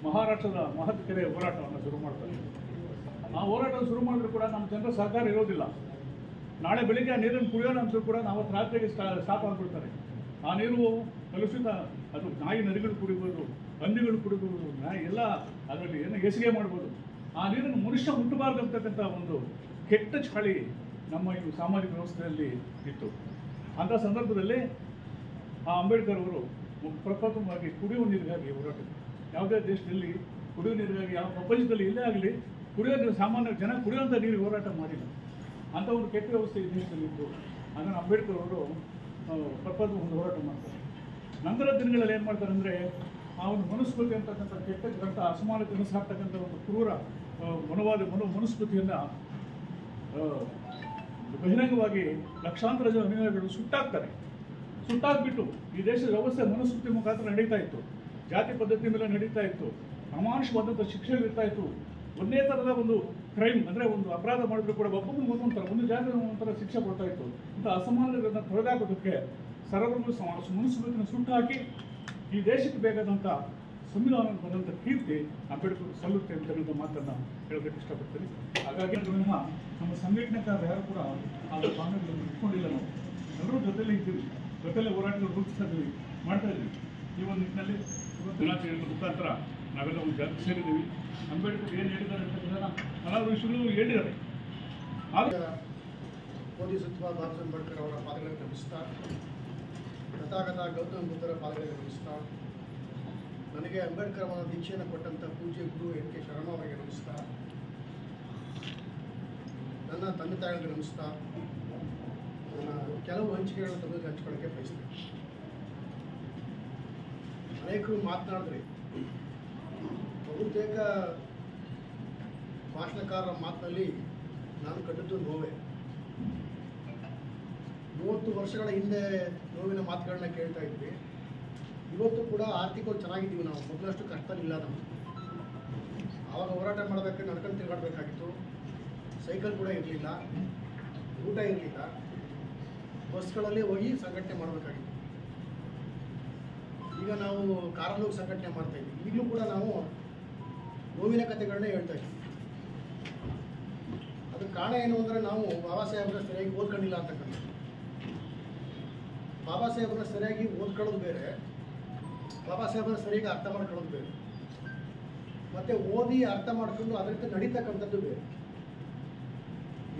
Speaker 4: ಮಹಾರಾಷ್ಟ್ರದ ಮಹತ್ ಕೆರೆ ಹೋರಾಟವನ್ನು ಶುರು ಮಾಡ್ತಾರೆ. ಆ ಹೋರಾಟವನ್ನು ಶುರು ಮಾಡಿದ್ರು ಕೂಡ ನಮ್ಮ ಜನರ ಸಹಕಾರ ಇರೋದಿಲ್ಲ. ನಾಳೆ ಬೆಳಿಗ್ಗೆ ಆ ನೀರನ್ನು ಕುಡಿಯೋಣ ಅಂತೂ ಕೂಡ ನಾವು ರಾತ್ರಿಗೆ ಸ್ಟಾಪ್ ಆಗಿಬಿಡ್ತಾರೆ. ಆ ನೀರು ಕಲುಷಿತ, ಅದು ನಾಯಿ ನದಿಗಳು ಕುಡಿಬೋದು, ಹಂದಿಗಳು ಕುಡಿಬೋದು, ನಾಯಿ ಎಲ್ಲ ಅದರಲ್ಲಿ ಏನು ಎಸಿಗೆ ಮಾಡ್ಬೋದು. ಆ ನೀರನ್ನು ಮನುಷ್ಯ ಮುಟ್ಟಬಾರ್ದು ಅಂತಕ್ಕಂಥ ಒಂದು ಕೆಟ್ಟ ಚಾಳಿ ನಮ್ಮ ಈ ಸಾಮಾಜಿಕ ವ್ಯವಸ್ಥೆಯಲ್ಲಿ ಇತ್ತು. ಅಂಥ ಸಂದರ್ಭದಲ್ಲಿ ಆ ಅಂಬೇಡ್ಕರ್ ಅವರು ಪ್ರಪ್ರಥಮವಾಗಿ ಕುಡಿಯುವ ನೀರಿಗಾಗಿ ಹೋರಾಟ. ಯಾವುದೇ ದೇಶದಲ್ಲಿ ಕುಡಿಯುವ ನೀರಿಗಾಗಿ ಯಾವ ಪ್ರಪಂಚದಲ್ಲಿ ಎಲ್ಲೇ ಆಗಲಿ ಕುಡಿಯೋ ನೀರು ಸಾಮಾನ್ಯ ಜನ ಕುಡಿಯುವಂಥ ನೀರಿಗೆ ಹೋರಾಟ ಮಾಡಿಲ್ಲ. ಅಂಥ ಒಂದು ಕೆಟ್ಟ ವ್ಯವಸ್ಥೆ ಈ ದೇಶದಲ್ಲಿ ಇತ್ತು. ಅದನ್ನು ಅಂಬೇಡ್ಕರ್ ಅವರು ಪ್ರಪ್ರಥಮ ಒಂದು ಹೋರಾಟ ಮಾಡ್ತಾರೆ. ನಂತರ ದಿನಗಳಲ್ಲಿ ಏನು ಮಾಡ್ತಾರೆ ಅಂದರೆ ಆ ಒಂದು ಮನುಸ್ಮೃತಿ ಅಂತಕ್ಕಂಥ ಕೆಟ್ಟ ಗ್ರಂಥ ಅಸಮಾನತೆಯನ್ನು ಸಾಕ್ತಕ್ಕಂಥ ಒಂದು ಕ್ರೂರ ಮನುಸ್ಮೃತಿಯನ್ನು ಬಹಿರಂಗವಾಗಿ ಲಕ್ಷಾಂತರ ಜನ ಅನುಯಾಯಿಗಳು ಸುಟ್ಟಾಕ್ತಾರೆ. ಸುಟ್ಟಾಕ್ಬಿಟ್ಟು ಈ ದೇಶದ ವ್ಯವಸ್ಥೆ ಮನುಸ್ಮೃತಿ ಮುಖಾಂತರ ನಡೀತಾ ಇತ್ತು. ಜಾತಿ ಪದ್ಧತಿ ಮೇಲೆ ನಡೀತಾ ಇತ್ತು. ಅಮಾನುಷವಾದಂಥ ಶಿಕ್ಷೆಗಳು ಇರ್ತಾ ಇತ್ತು. ಒಂದೇ ಥರದ ಒಂದು ಕ್ರೈಮ್ ಅಂದರೆ ಒಂದು ಅಪರಾಧ ಮಾಡಿದ್ರು ಕೂಡ ಒಬ್ಬೊಬ್ಬರು ಒಂದೊಂದು ಥರ ಒಂದು ಜಾತಿ ಒಂಥರ ಶಿಕ್ಷೆ ಕೊಡ್ತಾ ಇತ್ತು. ಇಂಥ ಅಸಮಾನತೆಗಳನ್ನು ತೊಡೆದಾಕೋದಕ್ಕೆ ಸರ್ವರಿಗೂ ಮನುಸ್ಮೃತಿಯನ್ನು ಸುಟ್ಟು ಹಾಕಿ ಈ ದೇಶಕ್ಕೆ ಬೇಕಾದಂಥ ಸಂವಿಧಾನ ಬಂದಂಥ ಕೀರ್ತಿ ಅಂಬೇಡ್ಕರ್ ಸಲ್ಲುತ್ತೆ ಅಂತಕ್ಕಂಥ ಮಾತನ್ನು ಹೇಳೋದಕ್ಕೆ ಇಷ್ಟಪಡ್ತೀನಿ. ಹಾಗಾಗಿ ನಮ್ಮ ಸಂಘಟನೆಕಾರ ಯಾರು ಕೂಡ ಆ ಭಾವನೆಗಳನ್ನು ಇಟ್ಕೊಂಡಿಲ್ಲ. ನಾವು ಎಲ್ಲರೂ ಜೊತೆಲೇ ಇದ್ದೀವಿ, ಜೊತೆಲೇ ಹೋರಾಟಗಳು ರೂಪಿಸ್ತಾ ಇದ್ದೀವಿ, ಮಾಡ್ತಾ ಇದ್ದೀವಿ. ಈ ಒಂದು ನಿಟ್ಟಿನಲ್ಲಿ ದಿನಾಚರಣೆಗಳ ಮುಖಾಂತರ ನಾವೆಲ್ಲ ಒಂದು ಜಾತಿ ಸೇರಿದ್ದೀವಿ. ಅಂಬೇಡ್ಕರ್ ಏನು ಹೇಳಿದ್ದಾರೆ ಅಂತಕ್ಕಂಥ ಹಲವಾರು ವಿಷಯಗಳು ಹೇಳಿದ್ದಾರೆ.
Speaker 5: ಬೋಧಿಸತ್ವ ಬಾಬಾ ಅಂಬೇಡ್ಕರ್ ಅವರ ಪಾದಗಳನ್ನು ಗಮನಿಸ್ತಾ, ತಥಾಗತ ಗೌತಮ ಬುದ್ಧರ ಪಾದಗಳನ್ನು ಗಮನಿಸ್ತಾ, ನನಗೆ ಅಂಬೇಡ್ಕರ್ ಅವರ ದೀಕ್ಷೆಯನ್ನು ಕೊಟ್ಟಂಥ ಪೂಜ್ಯ ಗುರು ಎನ್ ಕೆ ಶರ್ಮ ಅವರಿಗೆ ನಮಿಸ್ತಾ, ನನ್ನ ತಂದೆ ತಾಯಿಗಳಿಗೆ ನಮಿಸ್ತಾ, ನನ್ನ ಕೆಲವು ಹಂಚಿಕೆಗಳನ್ನು ತಮಗೆ ಹಂಚ್ಕೊಳ್ಳೋಕ್ಕೆ ಬಯಸ್ತೇನೆ. ಅನೇಕರು ಮಾತನಾಡಿದ್ರೆ ಬಹುತೇಕ ಭಾಷಣಕಾರರ ಮಾತಿನಲ್ಲಿ ನಾನು ಕಂಡದ್ದು ನೋವೇ. 30 ವರ್ಷಗಳ ಹಿಂದೆ ನೋವಿನ ಮಾತುಗಳನ್ನ ಕೇಳ್ತಾ ಇದ್ವಿ. ಇವತ್ತು ಕೂಡ ಆರ್ಥಿಕವಾಗಿ ಚೆನ್ನಾಗಿದ್ದೀವಿ. ನಾವು ಮೊದಲಷ್ಟು ಕಷ್ಟದಲ್ಲಿಲ್ಲ. ನಾವು ಆವಾಗ ಹೋರಾಟ ಮಾಡಬೇಕಾದ್ರೆ ನಡ್ಕೊಂಡು ತಿರುಗಾಡಬೇಕಾಗಿತ್ತು. ಸೈಕಲ್ ಕೂಡ ಇರಲಿಲ್ಲ, ಊಟ ಇರಲಿಲ್ಲ, ಬಸ್ಗಳಲ್ಲಿ ಹೋಗಿ ಸಂಘಟನೆ ಮಾಡಬೇಕಾಗಿತ್ತು. ಈಗ ನಾವು ಕಾರಲ್ಲಿ ಹೋಗಿ ಸಂಘಟನೆ ಮಾಡ್ತಾ ಇದ್ವಿ. ಈಗಲೂ ಕೂಡ ನಾವು ನೋವಿನ ಕಥೆಗಳನ್ನೇ ಹೇಳ್ತಾ ಇದ್ವಿ. ಅದಕ್ಕೆ ಕಾರಣ ಏನು ಅಂದರೆ ನಾವು ಬಾಬಾ ಸಾಹೇಬ್ರನ್ನ ಸರಿಯಾಗಿ ಓದ್ಕೊಂಡಿಲ್ಲ ಅಂತಕ್ಕಂಥ. ಬಾಬಾ ಸಾಹೇಬ್ರನ್ನ ಸರಿಯಾಗಿ ಓದ್ಕೊಳ್ಳೋದು ಬೇರೆ, ಬಾಬಾ ಸಾಹೇಬ್ರನ್ನ ಸರಿಯಾಗಿ ಅರ್ಥ ಮಾಡ್ಕೊಳ್ಳೋದು ಬೇರೆ, ಮತ್ತು ಓದಿ ಅರ್ಥ ಮಾಡ್ಕೊಂಡು ಅದರಿಂದ ನಡೀತಕ್ಕಂಥದ್ದು ಬೇರೆ.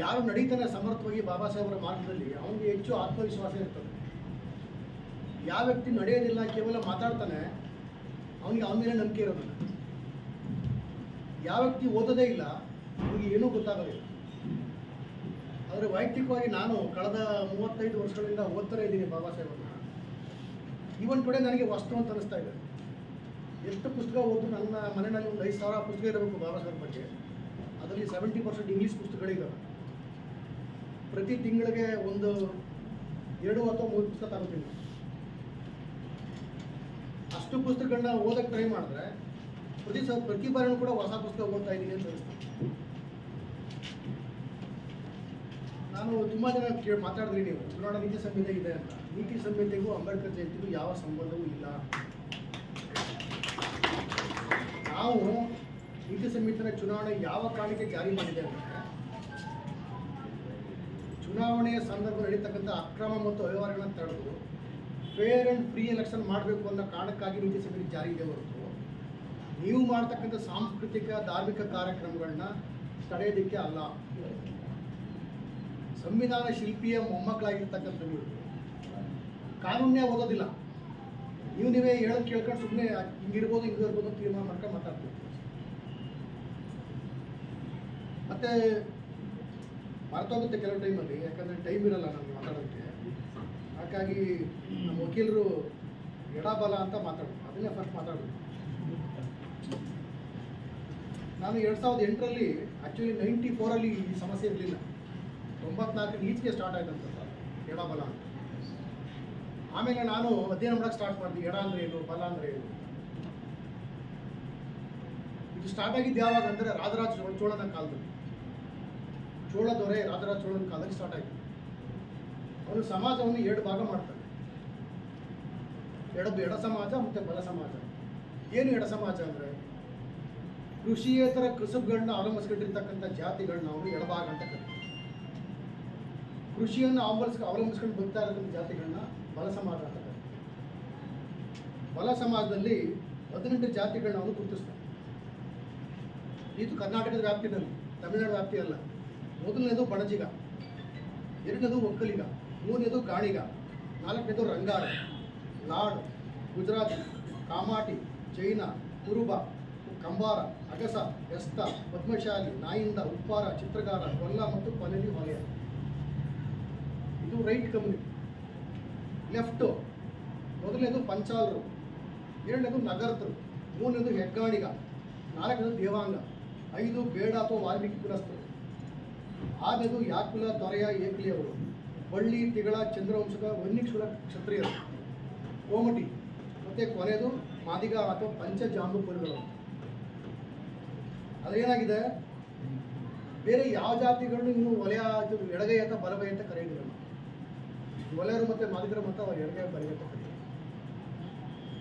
Speaker 5: ಯಾರು ನಡೀತಾನೆ ಸಮರ್ಥವಾಗಿ ಬಾಬಾ ಸಾಹೇಬ್ರ ಮಾರ್ಗದಲ್ಲಿ ಅವನಿಗೆ ಹೆಚ್ಚು ಆತ್ಮವಿಶ್ವಾಸ ಇರ್ತದೆ. ಯಾವ ವ್ಯಕ್ತಿ ನಡೆಯೋದಿಲ್ಲ, ಕೇವಲ ಮಾತಾಡ್ತಾನೆ, ಅವನಿಗೆ ಅವನ ಮೇಲೆ ನಂಬಿಕೆ ಇರೋದಿಲ್ಲ. ಯಾವ ವ್ಯಕ್ತಿ ಓದೋದೇ ಇಲ್ಲ, ಅವನಿಗೆ ಏನೂ ಗೊತ್ತಾಗೋದಿಲ್ಲ. ಆದರೆ ವೈಯಕ್ತಿಕವಾಗಿ ನಾನು ಕಳೆದ 35 ವರ್ಷಗಳಿಂದ ಓದ್ತಾನೆ ಇದ್ದೀನಿ ಬಾಬಾ ಸಾಹೇಬ್ರನ್ನ. ಈವನ್ ಕಡೆ ನನಗೆ ವಸ್ತು ಅಂತ ಅನಿಸ್ತಾ ಇದೆ. ಎಷ್ಟು ಪುಸ್ತಕ ಓದಿದ್ರು ನನ್ನ ಮನೆಯಲ್ಲಿ ಒಂದು 5,000 ಪುಸ್ತಕ ಇರಬೇಕು ಬಾಬಾ ಸಾಹೇಬ್ ಬಗ್ಗೆ. ಅದರಲ್ಲಿ 70% ಇಂಗ್ಲೀಷ್ ಪುಸ್ತಕಗಳಿದ್ದಾವೆ. ಪ್ರತಿ ತಿಂಗಳಿಗೆ ಒಂದು 2 ಅಥವಾ 3 ಪುಸ್ತಕ ತಗೋತೀನಿ. ಅಷ್ಟು ಪುಸ್ತಕಗಳನ್ನ ಓದಕ್ಕೆ ಟ್ರೈ ಮಾಡಿದ್ರೆ ಪ್ರತಿ ಬಾರಿನೂ ಕೂಡ ಹೊಸ ಪುಸ್ತಕ ಓದ್ತಾ ಇದ್ದೀನಿ ಅಂತ ಅನಿಸ್ತದೆ. ನಾನು ತುಂಬ ಜನ ಮಾತಾಡಿದ್ರಿ ನೀವು ಚುನಾವಣಾ ನೀತಿ ಸಂಹಿತೆ ಇದೆ ಅಂತ. ನೀತಿ ಸಂಹಿತೆಗೂ ಅಂಬೇಡ್ಕರ್ ಜಯಂತಿಗೂ ಯಾವ ಸಂಬಂಧವೂ ಇಲ್ಲ. ನಾವು ನೀತಿ ಸಂಹಿತೆಯ ಚುನಾವಣೆ ಯಾವ ಕಾರಣಕ್ಕೆ ಜಾರಿ ಮಾಡಿದೆ ಅಂದರೆ ಚುನಾವಣೆಯ ಸಂದರ್ಭ ನಡೀತಕ್ಕಂಥ ಅಕ್ರಮ ಮತ್ತು ಅವ್ಯವಹಾರಗಳನ್ನು ತಡೆದು ಫೇರ್ ಆ್ಯಂಡ್ ಫ್ರೀ ಎಲೆಕ್ಷನ್ ಮಾಡಬೇಕು ಅನ್ನೋ ಕಾರಣಕ್ಕಾಗಿ ನೀತಿ ಸಂಹಿತೆ ಜಾರಿ ಇದೆ ಹೊರತು ನೀವು ಮಾಡ್ತಕ್ಕಂಥ ಸಾಂಸ್ಕೃತಿಕ ಧಾರ್ಮಿಕ ಕಾರ್ಯಕ್ರಮಗಳನ್ನ ತಡೆಯೋದಕ್ಕೆ ಅಲ್ಲ. ಸಂವಿಧಾನ ಶಿಲ್ಪಿಯ ಮೊಮ್ಮಕ್ಕಳಾಗಿರ್ತಕ್ಕಂಥ ನೀವು ಕಾನೂನ್ನೇ ಓದೋದಿಲ್ಲ. ನೀವೇ ಹೇಳೋದು ಕೇಳ್ಕೊಂಡು ಸುಮ್ಮನೆ ಹಿಂಗಿರ್ಬೋದು ಹಿಂಗಿರ್ಬೋದು ಅಂತ ತೀರ್ಮಾನ ಮಾಡ್ಕೊಂಡು ಮಾತಾಡ್ತೀವಿ. ಮತ್ತೆ ಮರ್ತೋಗುತ್ತೆ ಕೆಲವು ಟೈಮಲ್ಲಿ, ಯಾಕಂದರೆ ಟೈಮ್ ಇರಲ್ಲ ನಮಗೆ ಮಾತಾಡೋದಕ್ಕೆ. ಹಾಗಾಗಿ ನಮ್ಮ ವಕೀಲರು ಎಡಬಲ ಅಂತ ಮಾತಾಡೋದು, ಅದನ್ನೇ ಫಸ್ಟ್ ಮಾತಾಡೋದು. ನಾನು 2008ರಲ್ಲಿ ಆ್ಯಕ್ಚುಲಿ 94ರಲ್ಲಿ ಈ ಸಮಸ್ಯೆ ಇರಲಿಲ್ಲ. 94 ಈಚೆಗೆ ಸ್ಟಾರ್ಟ್ ಆಯ್ತಂತ ಎಡಬಲ ಅಂತ. ಆಮೇಲೆ ನಾನು ಅಧ್ಯಯನ ಮಾಡೋಕ್ಕೆ ಸ್ಟಾರ್ಟ್ ಮಾಡಿದೆ. ಎಡ ಅಂದರೆ ಏನು, ಬಲ ಅಂದರೆ ಏನು. ಇದು ಸ್ಟಾರ್ಟ್ ಆಗಿದ್ದು ಯಾವಾಗ ಅಂದರೆ ರಾಜರಾಜ ಚೋಳನ ಕಾಲದಲ್ಲಿ, ಚೋಳ ದೊರೆ ರಾಜರಾಜ ಚೋಳನ ಕಾಲದಲ್ಲಿ ಸ್ಟಾರ್ಟ್ ಆಯಿತು. ಅವನು ಸಮಾಜವನ್ನು 2 ಭಾಗ ಮಾಡ್ತಾನೆ. ಎಡ ಸಮಾಜ ಮತ್ತು ಬಲ ಸಮಾಜ. ಏನು ಎಡ ಸಮಾಜ ಅಂದರೆ ಕೃಷಿಯೇತರ ಕಸುಬುಗಳನ್ನ ಅವಲಂಬಿಸ್ಕೊಂಡಿರ್ತಕ್ಕಂಥ ಜಾತಿಗಳನ್ನ ಅವನು ಎಡಭಾಗ ಅಂತ ಕರೀತಾರೆ. ಕೃಷಿಯನ್ನು ಅವಲಂಬಿಸ್ಕೊಂಡು ಬರ್ತಾ ಇರತಕ್ಕಂಥ ಜಾತಿಗಳನ್ನ ಬಲ ಸಮಾಜ ಅಂತ ಕರೀತಾರೆ. ಬಲ ಸಮಾಜದಲ್ಲಿ 18 ಜಾತಿಗಳನ್ನ ಅವನು ಗುರುತಿಸ್ತಾನೆ. ಇದು ಕರ್ನಾಟಕದ ವ್ಯಾಪ್ತಿನಲ್ಲಿ, ತಮಿಳುನಾಡು ವ್ಯಾಪ್ತಿ ಅಲ್ಲ. ಮೊದಲನೇದು ಬಣಜಿಗ, 2ನೇದು ಒಕ್ಕಲಿಗ, 3ನೇದು ಗಾಣಿಗ, 4ನೇದು ರಂಗಾರ, ಲಾಡ್, ಗುಜರಾತಿ, ಕಾಮಾಟಿ, ಜೈನ, ಕುರುಬ, ಕಂಬಾರ, ಅಗಸ, ಎಸ್ತ, ಪದ್ಮಶಾಲಿ, ನಾಯಿಂದ, ಉಪ್ಪಾರ, ಚಿತ್ರಗಾರ, ಕೊಲ್ಲ ಮತ್ತು ಕೊನೆಲಿ ಹೊಲೆಯ. ಇದು ರೈಟ್ ಕಮ್ಯುನಿಟಿ. ಲೆಫ್ಟು ಮೊದಲನೇದು ಪಂಚಾಲರು, 2ನೇದು ನಗರತರು, 3ನೇದು ಹೆಗ್ಗಾಣಿಗ, 4ನೇದು ದೇವಾಂಗ, 5 ಬೇಡ ಅಥವಾ ವಾಲ್ಮೀಕಿ ಕುಲಸ್ಥರು, 6ನೇದು ಯಾಕುಲ ದೊರೆಯ ಏಕಲಿಯವರು, ಬಳ್ಳಿ ತಿಗಳ ಚಂದ್ರವಂಶದ ವನ್ನಿಕ್ಷುಲ ಕ್ಷತ್ರಿಯರು, ಕೋಮಟಿ, ಮತ್ತು ಕೊನೆಯದು ಮಾದಿಗ ಅಥವಾ ಪಂಚಜಾಂಬುಪುರಿಗಳು. ಅದೇನಾಗಿದೆ, ಬೇರೆ ಯಾವ ಜಾತಿಗಳನ್ನು ಇನ್ನು ವಲಯ ಎಡಗೈ ಅಂತ ಬಲಗೈ ಅಂತ ಕರೆಯೋದಿಲ್ಲ. ವಲಯರು ಮತ್ತು ಮಾದಿಗರು ಮತ್ತು ಅವರು ಎಡಗೈ ಬಲಗೈ ಅಂತ ಕರೆಯೋದು.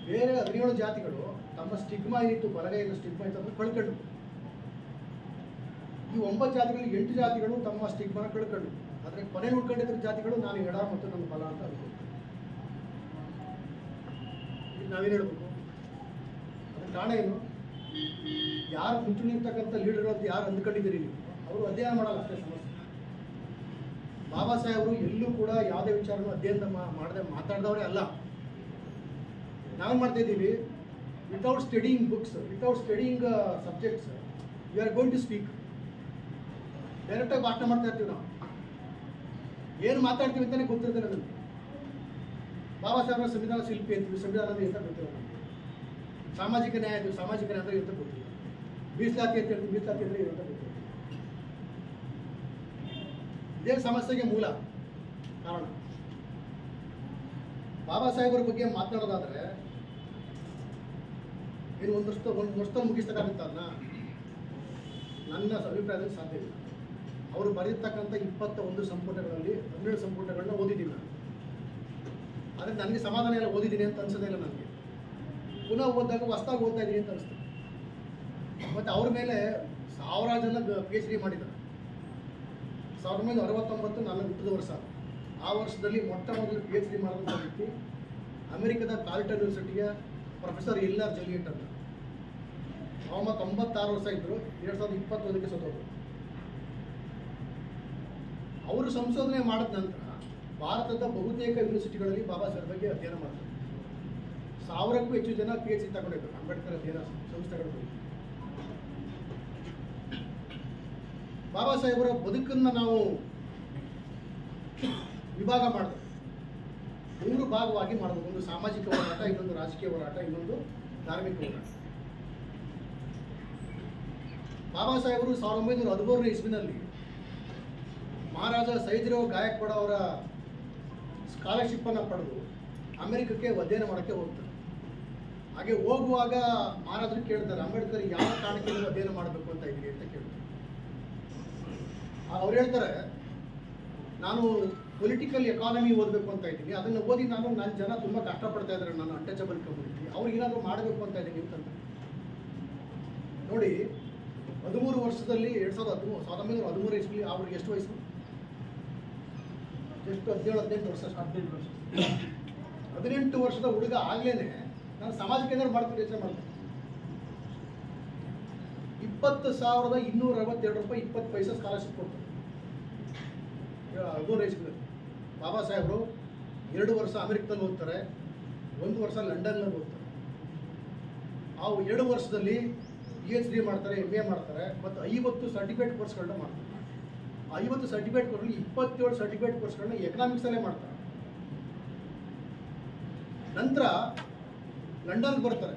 Speaker 5: ಬೇರೆ 17 ಜಾತಿಗಳು ತಮ್ಮ ಸ್ಟಿಗ್ಮಾ ಏನಿತ್ತು, ಬಲಗೈಯಿಂದ ಸ್ಟಿಗ್ಮಾ ಇತ್ತು ಅಂತ ಕಳ್ಕೊಂಡು, ಈ 9 ಜಾತಿಗಳು 8 ಜಾತಿಗಳು ತಮ್ಮ ಸ್ಟಿಗ್ಮಾನ ಕಳ್ಕೊಂಡು, ಆದರೆ ಕೊನೆ ಉಳ್ಕೊಂಡಿದ್ದ ಜಾತಿಗಳು ನಾನು ಎಡ ಮತ್ತು ನನ್ನ ಬಲ ಅಂತ ಅನ್ಕೊಂಡು ನಾವೇನು ಹೇಳ್ಬೇಕು? ಅದರ ಕಾರಣ ಏನು? ಯಾರು ಮುಂಚೂಣಿರ್ತಕ್ಕಂಥ ಲೀಡರ್ ಅಂತ ಯಾರು ಅಂದ್ಕೊಂಡಿದ್ದೀರಿ ನೀವು, ಅವರು ಅಧ್ಯಯನ ಮಾಡಲ್ಲ, ಅಷ್ಟೇ ಸಮಸ್ಯೆ. ಬಾಬಾ ಸಾಹೇಬರು ಎಲ್ಲೂ ಕೂಡ ಯಾವುದೇ ವಿಚಾರನೂ ಅಧ್ಯಯನ ಮಾಡದೆ ಮಾತಾಡಿದವರೇ ಅಲ್ಲ. ನಾವೇನು ಮಾಡ್ತಾ ಇದ್ದೀವಿ, without studying books, without studying subjects, you are going to speak. ಡೈರೆಕ್ಟಾಗಿ ಭಾಷಣ ಮಾಡ್ತಾ ಇರ್ತೀವಿ. ನಾವು ಏನು ಮಾತಾಡ್ತೀವಿ ಅಂತಲೇ ಗೊತ್ತಿರ್ತದೆ ನನಗೆ. ಬಾಬಾ ಸಾಹೇಬ್ರ ಸಂವಿಧಾನ ಶಿಲ್ಪಿ ಅಂತೀವಿ, ಸಂವಿಧಾನ ಅಂತ ಗೊತ್ತಿಲ್ಲ ನಮಗೆ. ಸಾಮಾಜಿಕ ನ್ಯಾಯ ಅಂತೀವಿ, ಸಾಮಾಜಿಕ ನ್ಯಾಯ ಅಂದರೆ ಅಂತ ಗೊತ್ತಿಲ್ಲ. ಮೀಸಲಾತಿ ಅಂತ ಹೇಳ್ತೀವಿ, ಮೀಸಲಾತಿ ಅಂದರೆ ಏನು ಅಂತ ಗೊತ್ತಿಲ್ಲ. ಇದೇ ಸಮಸ್ಯೆಗೆ ಮೂಲ ಕಾರಣ. ಬಾಬಾ ಸಾಹೇಬರ ಬಗ್ಗೆ ಮಾತನಾಡೋದಾದ್ರೆ ಏನು ಒಂದು ವರ್ಷದಲ್ಲಿ ಮುಗಿಸ್ತಕ್ಕಾಗುತ್ತಲ್ಲ? ನನ್ನ ಅಭಿಪ್ರಾಯದಲ್ಲಿ ಸಾಧ್ಯ ಇಲ್ಲ. ಅವರು ಬರೆದಿರ್ತಕ್ಕಂಥ 21 ಸಂಪುಟಗಳಲ್ಲಿ 12 ಸಂಪುಟಗಳನ್ನ ಓದಿದ್ದೀನಿ ನಾನು. ಆದರೆ ನನಗೆ ಸಮಾಧಾನ ಎಲ್ಲ ಓದಿದ್ದೀನಿ ಅಂತ ಅನ್ಸೋದೇ ಇಲ್ಲ ನನಗೆ. ಪುನಃ ಓದಿದಾಗ ಹೊಸದಾಗಿ ಓದ್ತಾ ಇದ್ದೀನಿ ಅಂತ ಅನಿಸ್ತದೆ. ಮತ್ತು ಅವ್ರ ಮೇಲೆ 1000 ಜನ PhD ಮಾಡಿದ್ದಾರೆ. 1969 ನನ್ನ ಹುಟ್ಟಿದ ವರ್ಷ. ಆ ವರ್ಷದಲ್ಲಿ ಮೊಟ್ಟ ಮೊದಲು PhD ಮಾಡಿದಂಥ ವ್ಯಕ್ತಿ ಅಮೆರಿಕದ ಕಾರ್ಲ್ಟನ್ ಯೂನಿವರ್ಸಿಟಿಯ ಪ್ರೊಫೆಸರ್ ಎಲ್ಆರ್ ಜಲಿಯಟ್ ಅಂತ. ಅವ 96 ವರ್ಷ ಇದ್ದರು. 2021ಕ್ಕೆ ಸತ್ತೋದ್ರು. ಅವರು ಸಂಶೋಧನೆ ಮಾಡಿದ ನಂತರ ಭಾರತದ ಬಹುತೇಕ ಯೂನಿವರ್ಸಿಟಿಗಳಲ್ಲಿ ಬಾಬಾ ಸಾಹೇಬ್ ಬಗ್ಗೆ ಅಧ್ಯಯನ ಮಾಡ್ತಾರೆ. 1000ಕ್ಕೂ ಹೆಚ್ಚು ಜನ PhD ತಗೊಂಡಿದ್ದಾರೆ ಅಂಬೇಡ್ಕರ್ ಅಧ್ಯಯನ ಸಂಸ್ಥೆಗಳಲ್ಲಿ. ಬಾಬಾ ಸಾಹೇಬರ ಬದುಕನ್ನು ನಾವು ವಿಭಾಗ ಮಾಡಿದ್ರೆ 3 ಭಾಗವಾಗಿ ಮಾಡಬೇಕು. ಒಂದು ಸಾಮಾಜಿಕ ಹೋರಾಟ, ಇನ್ನೊಂದು ರಾಜಕೀಯ ಹೋರಾಟ, ಇನ್ನೊಂದು ಧಾರ್ಮಿಕ ಹೋರಾಟ. ಬಾಬಾ ಸಾಹೇಬರು 1913ನೇ ಇಸ್ವಿನಲ್ಲಿ ಮಹಾರಾಜ ಸೈದ್ರಾವ್ ಗಾಯಕ್ವಾಡ್ ಅವರ ಸ್ಕಾಲರ್ಶಿಪ್ ಅನ್ನು ಪಡೆದು ಅಮೆರಿಕಕ್ಕೆ ಅಧ್ಯಯನ ಮಾಡೋಕ್ಕೆ ಹೋಗ್ತಾರೆ. ಹಾಗೆ ಹೋಗುವಾಗ ಮಹಾರಾಜರು ಕೇಳ್ತಾರೆ, ಅಂಬೇಡ್ಕರ್ ಯಾವ ಕಾರಣಕ್ಕೆ ನೀವು ಅಧ್ಯಯನ ಮಾಡಬೇಕು ಅಂತ ಇದ್ದೀರಿ ಅಂತ ಕೇಳ್ತಾರೆ. ಅವ್ರು ಹೇಳ್ತಾರೆ, ನಾನು ಪೊಲಿಟಿಕಲ್ ಎಕಾನಮಿ ಓದಬೇಕು ಅಂತ ಇದ್ದೀನಿ, ಅದನ್ನು ಓದಿ ನನ್ನ ಜನ ತುಂಬ ಕಷ್ಟಪಡ್ತಾ ಇದ್ದಾರೆ, ನಾನು ಅನ್ಟಚಬಲ್ ಕಮ್ಯುನಿಟಿ, ಅವ್ರಿಗೆ ಏನಾದರೂ ಮಾಡಬೇಕು ಅಂತ ಇದ್ದೀನಿ ಅಂತ. ನೋಡಿ, 13 ವರ್ಷದಲ್ಲಿ 1913 ಇಸ್ವಿಲಿ ಅವ್ರಿಗೆ ಎಷ್ಟು ವಯಸ್ಸು? ಎಷ್ಟು? 17-18 ವರ್ಷ. 18 ವರ್ಷದ ಹುಡುಗ ಆಗ್ಲೇನೆ ನಾನು ಸಮಾಜಕ್ಕೆ ಏನಾದ್ರು ಮಾಡ್ತೀನಿ ಯೋಚನೆ ಮಾಡ್ತೀನಿ. 20,262 ರೂಪಾಯಿ 20 ಪೈಸೆ ಸ್ಕಾಲರ್ಶಿಪ್ ಕೊಡ್ತಾರೆ 13 ಇಸ್ವಿನಲ್ಲಿ. ಬಾಬಾ ಸಾಹೇಬರು 2 ವರ್ಷ ಅಮೆರಿಕದಲ್ಲಿ ಓದ್ತಾರೆ, 1 ವರ್ಷ ಲಂಡನ್ನಲ್ಲಿ ಓದ್ತಾರೆ. ಆ 2 ವರ್ಷದಲ್ಲಿ PhD ಮಾಡ್ತಾರೆ, MA ಮಾಡ್ತಾರೆ, ಮತ್ತು 50 ಸರ್ಟಿಫಿಕೇಟ್ ಕೋರ್ಸ್ಗಳನ್ನ ಮಾಡ್ತಾರೆ. 50 ಸರ್ಟಿಫಿಕೇಟ್ ಕೋರ್ಸ್ಗಳಲ್ಲಿ 27 ಸರ್ಟಿಫಿಕೇಟ್ ಕೋರ್ಸ್ಗಳನ್ನ ಎಕನಾಮಿಕ್ಸಲ್ಲೇ ಮಾಡ್ತಾರೆ. ನಂತರ ಲಂಡನ್ಗೆ ಬರ್ತಾರೆ,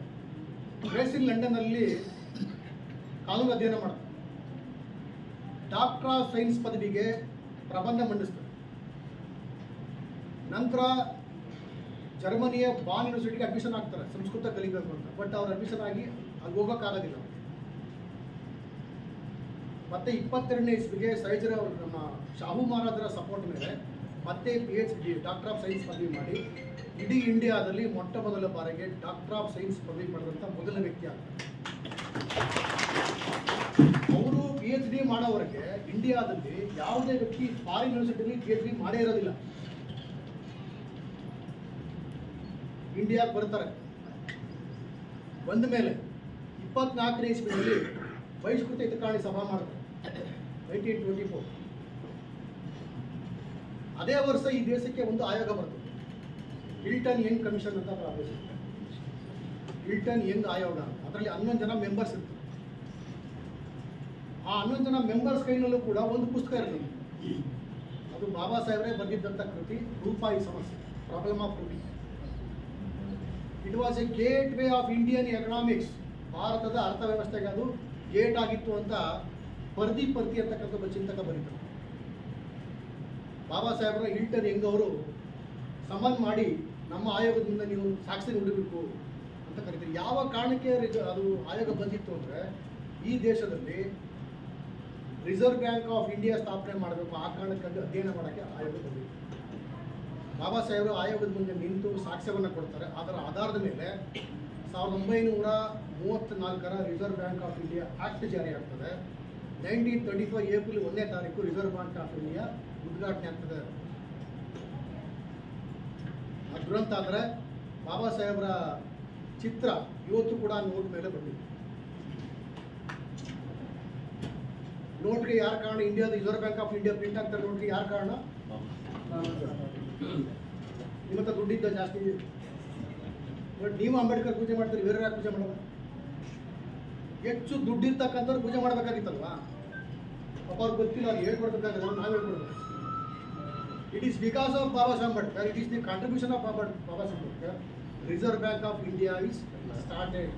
Speaker 5: ಗ್ರೇಸಿನ್ ಲಂಡನ್ನಲ್ಲಿ ಕಾನೂನು ಅಧ್ಯಯನ ಮಾಡ್ತಾರೆ. ಡಾಕ್ಟರ್ ಆಫ್ ಸೈನ್ಸ್ ಪದವಿಗೆ ಪ್ರಬಂಧ ಮಂಡಿಸ್ತಾರೆ. ನಂತರ ಜರ್ಮನಿಯ ಬಾನ್ ಯೂನಿವರ್ಸಿಟಿಗೆ ಅಡ್ಮಿಷನ್ ಆಗ್ತಾರೆ ಸಂಸ್ಕೃತ ಕಲಿಬೇಕು ಅಂತ. ಬಟ್ ಅವ್ರು ಅಡ್ಮಿಷನ್ ಆಗಿ ಅಲ್ಲಿ ಹೋಗೋಕ್ಕಾಗೋದಿಲ್ಲ. ಮತ್ತೆ 22ನೇ ಇಸ್ವಿಗೆ ಸೈಜ್ರಾವ್ ನಮ್ಮ ಶಾಹು ಮಹಾರಾಜರ ಸಪೋರ್ಟ್ ಮೇಲೆ ಮತ್ತೆ PhD ಡಾಕ್ಟರ್ ಆಫ್ ಸೈನ್ಸ್ ಪದವಿ ಮಾಡಿ ಇಡೀ ಇಂಡಿಯಾದಲ್ಲಿ ಮೊಟ್ಟ ಮೊದಲ ಬಾರಿಗೆ ಡಾಕ್ಟರ್ ಆಫ್ ಸೈನ್ಸ್ ಪದವಿ ಪಡೆದಂಥ ಮೊದಲ ವ್ಯಕ್ತಿ ಆಗ್ತಾರೆ. ಅವರು PhD ಮಾಡೋವರೆಗೆ ಇಂಡಿಯಾದಲ್ಲಿ ಯಾವುದೇ ವ್ಯಕ್ತಿ ಫಾರಿನ್ ಯೂನಿವರ್ಸಿಟಿಯಲ್ಲಿ PhD ಮಾಡೇ ಇರೋದಿಲ್ಲ. ಇಂಡಿಯಾಗೆ ಬರ್ತಾರೆ. ಬಂದ ಮೇಲೆ 24ನೇ ಇಸ್ವಿನಲ್ಲಿ ಬಹಿಷ್ಕೃತ ಹಿತಕಾರಣಿ ಸಭಾ ಮಾಡ್ತಾರೆ 1924. ಅದೇ ವರ್ಷ ಈ ದೇಶಕ್ಕೆ ಒಂದು ಆಯೋಗ ಬರ್ತದೆ, ಹಿಲ್ಟನ್ ಯಂಗ್ ಕಮಿಷನ್ ಅಂತ ಪ್ರಾರಂಭಿಸುತ್ತೆ. ಹಿಲ್ಟನ್ ಯಂಗ್ ಆಯೋಗ, ಅದರಲ್ಲಿ 11 ಜನ ಮೆಂಬರ್ಸ್ ಇರ್ತಾರೆ. ಆ 11 ಜನ ಮೆಂಬರ್ಸ್ ಕೈನಲ್ಲೂ ಕೂಡ ಒಂದು ಪುಸ್ತಕ ಇರ್ತದೆ. ಅದು ಬಾಬಾ ಸಾಹೇಬ್ರೇ ಬರೆದಿದ್ದಂಥ ಕೃತಿ, ರೂಪಾಯಿ ಸಮಸ್ಯೆ, problem of rupee. It was A gate way of Indian economics. ಭಾರತದ ಅರ್ಥವ್ಯವಸ್ಥೆಗೆ ಅದು ಗೇಟ್ ಆಗಿತ್ತು ಅಂತ ಪರ್ದಿ ಅಂತಕ್ಕಂಥ ಒಬ್ಬ ಚಿಂತಕ ಬರೀತಾರೆ. ಬಾಬಾ ಸಾಹೇಬ್ರ ಹಿಲ್ಟನ್ ಯಂಗ್ ಅವರು ಸಮನ್ ಮಾಡಿ ನಮ್ಮ ಆಯೋಗದಿಂದ ನೀವು ಸಾಕ್ಷಿ ನೀಡಬೇಕು ಅಂತ ಕರೀತಾರೆ. ಯಾವ ಕಾರಣಕ್ಕೆ ಅದು ಆಯೋಗ ಬಂದಿತ್ತು ಅಂದರೆ, ಈ ದೇಶದಲ್ಲಿ ರಿಸರ್ವ್ ಬ್ಯಾಂಕ್ ಆಫ್ ಇಂಡಿಯಾ ಸ್ಥಾಪನೆ ಮಾಡಬೇಕು, ಆ ಕಾರಣಕ್ಕಾಗಿ ಅಧ್ಯಯನ ಮಾಡೋಕ್ಕೆ ಆಯೋಗ ಬಂದಿತ್ತು. ಬಾಬಾ ಸಾಹೇಬರು ಆಯೋಗದ ಮುಂದೆ ನಿಂತು ಸಾಕ್ಷ್ಯವನ್ನು ಕೊಡ್ತಾರೆ. ಅದರ ಆಧಾರದ ಮೇಲೆ 1934ರ reserve bank of India act ಜಾರಿ ಆಗ್ತದೆ. 1935 ಏಪ್ರಿಲ್ 1ನೇ ತಾರೀಕು ರಿಸರ್ವ್ ಬ್ಯಾಂಕ್ ಆಫ್ ಇಂಡಿಯಾ ಉದ್ಘಾಟನೆ ಆಗ್ತದೆ. ಆ ದುರಂತ ಅಂದರೆ ಬಾಬಾ ಸಾಹೇಬರ ಚಿತ್ರ ಇವತ್ತು ಕೂಡ ನೋಟ್ ಮೇಲೆ ಬಂದಿದೆ. ನೋಟ್ಗೆ ಯಾರ ಕಾರಣ? ಇಂಡಿಯಾದ reserve bank of India print ಆಗ್ತಾರೆ ನೋಟ್ಗೆ ಯಾರ ಕಾರಣ? ನಿಮ್ಮ ಹತ್ರ ದುಡ್ಡಿದ್ದ ಜಾಸ್ತಿ. ಬಟ್ ನೀವು ಅಂಬೇಡ್ಕರ್ ಪೂಜೆ ಮಾಡ್ತೀರಿ, ಬೇರೆ ಯಾರು ಪೂಜೆ ಮಾಡೋದು? ಹೆಚ್ಚು ದುಡ್ಡಿರ್ತಕ್ಕಂಥವ್ರು ಪೂಜೆ ಮಾಡಬೇಕಾಗಿತ್ತಲ್ವಾ? ಪಾಪ ಅವ್ರಿಗೆ ಗೊತ್ತಿಲ್ಲ, ಅದು ಹೇಳ್ಕೊಡ್ಬೇಕಾಗಿಲ್ಲ, ನಾವು ಹೇಳ್ಕೊಡ್ಬೇಕು. It is because of Baba Saheb Ambedkar, it is the contribution of Baba Saheb Ambedkar. Reserve bank of India is started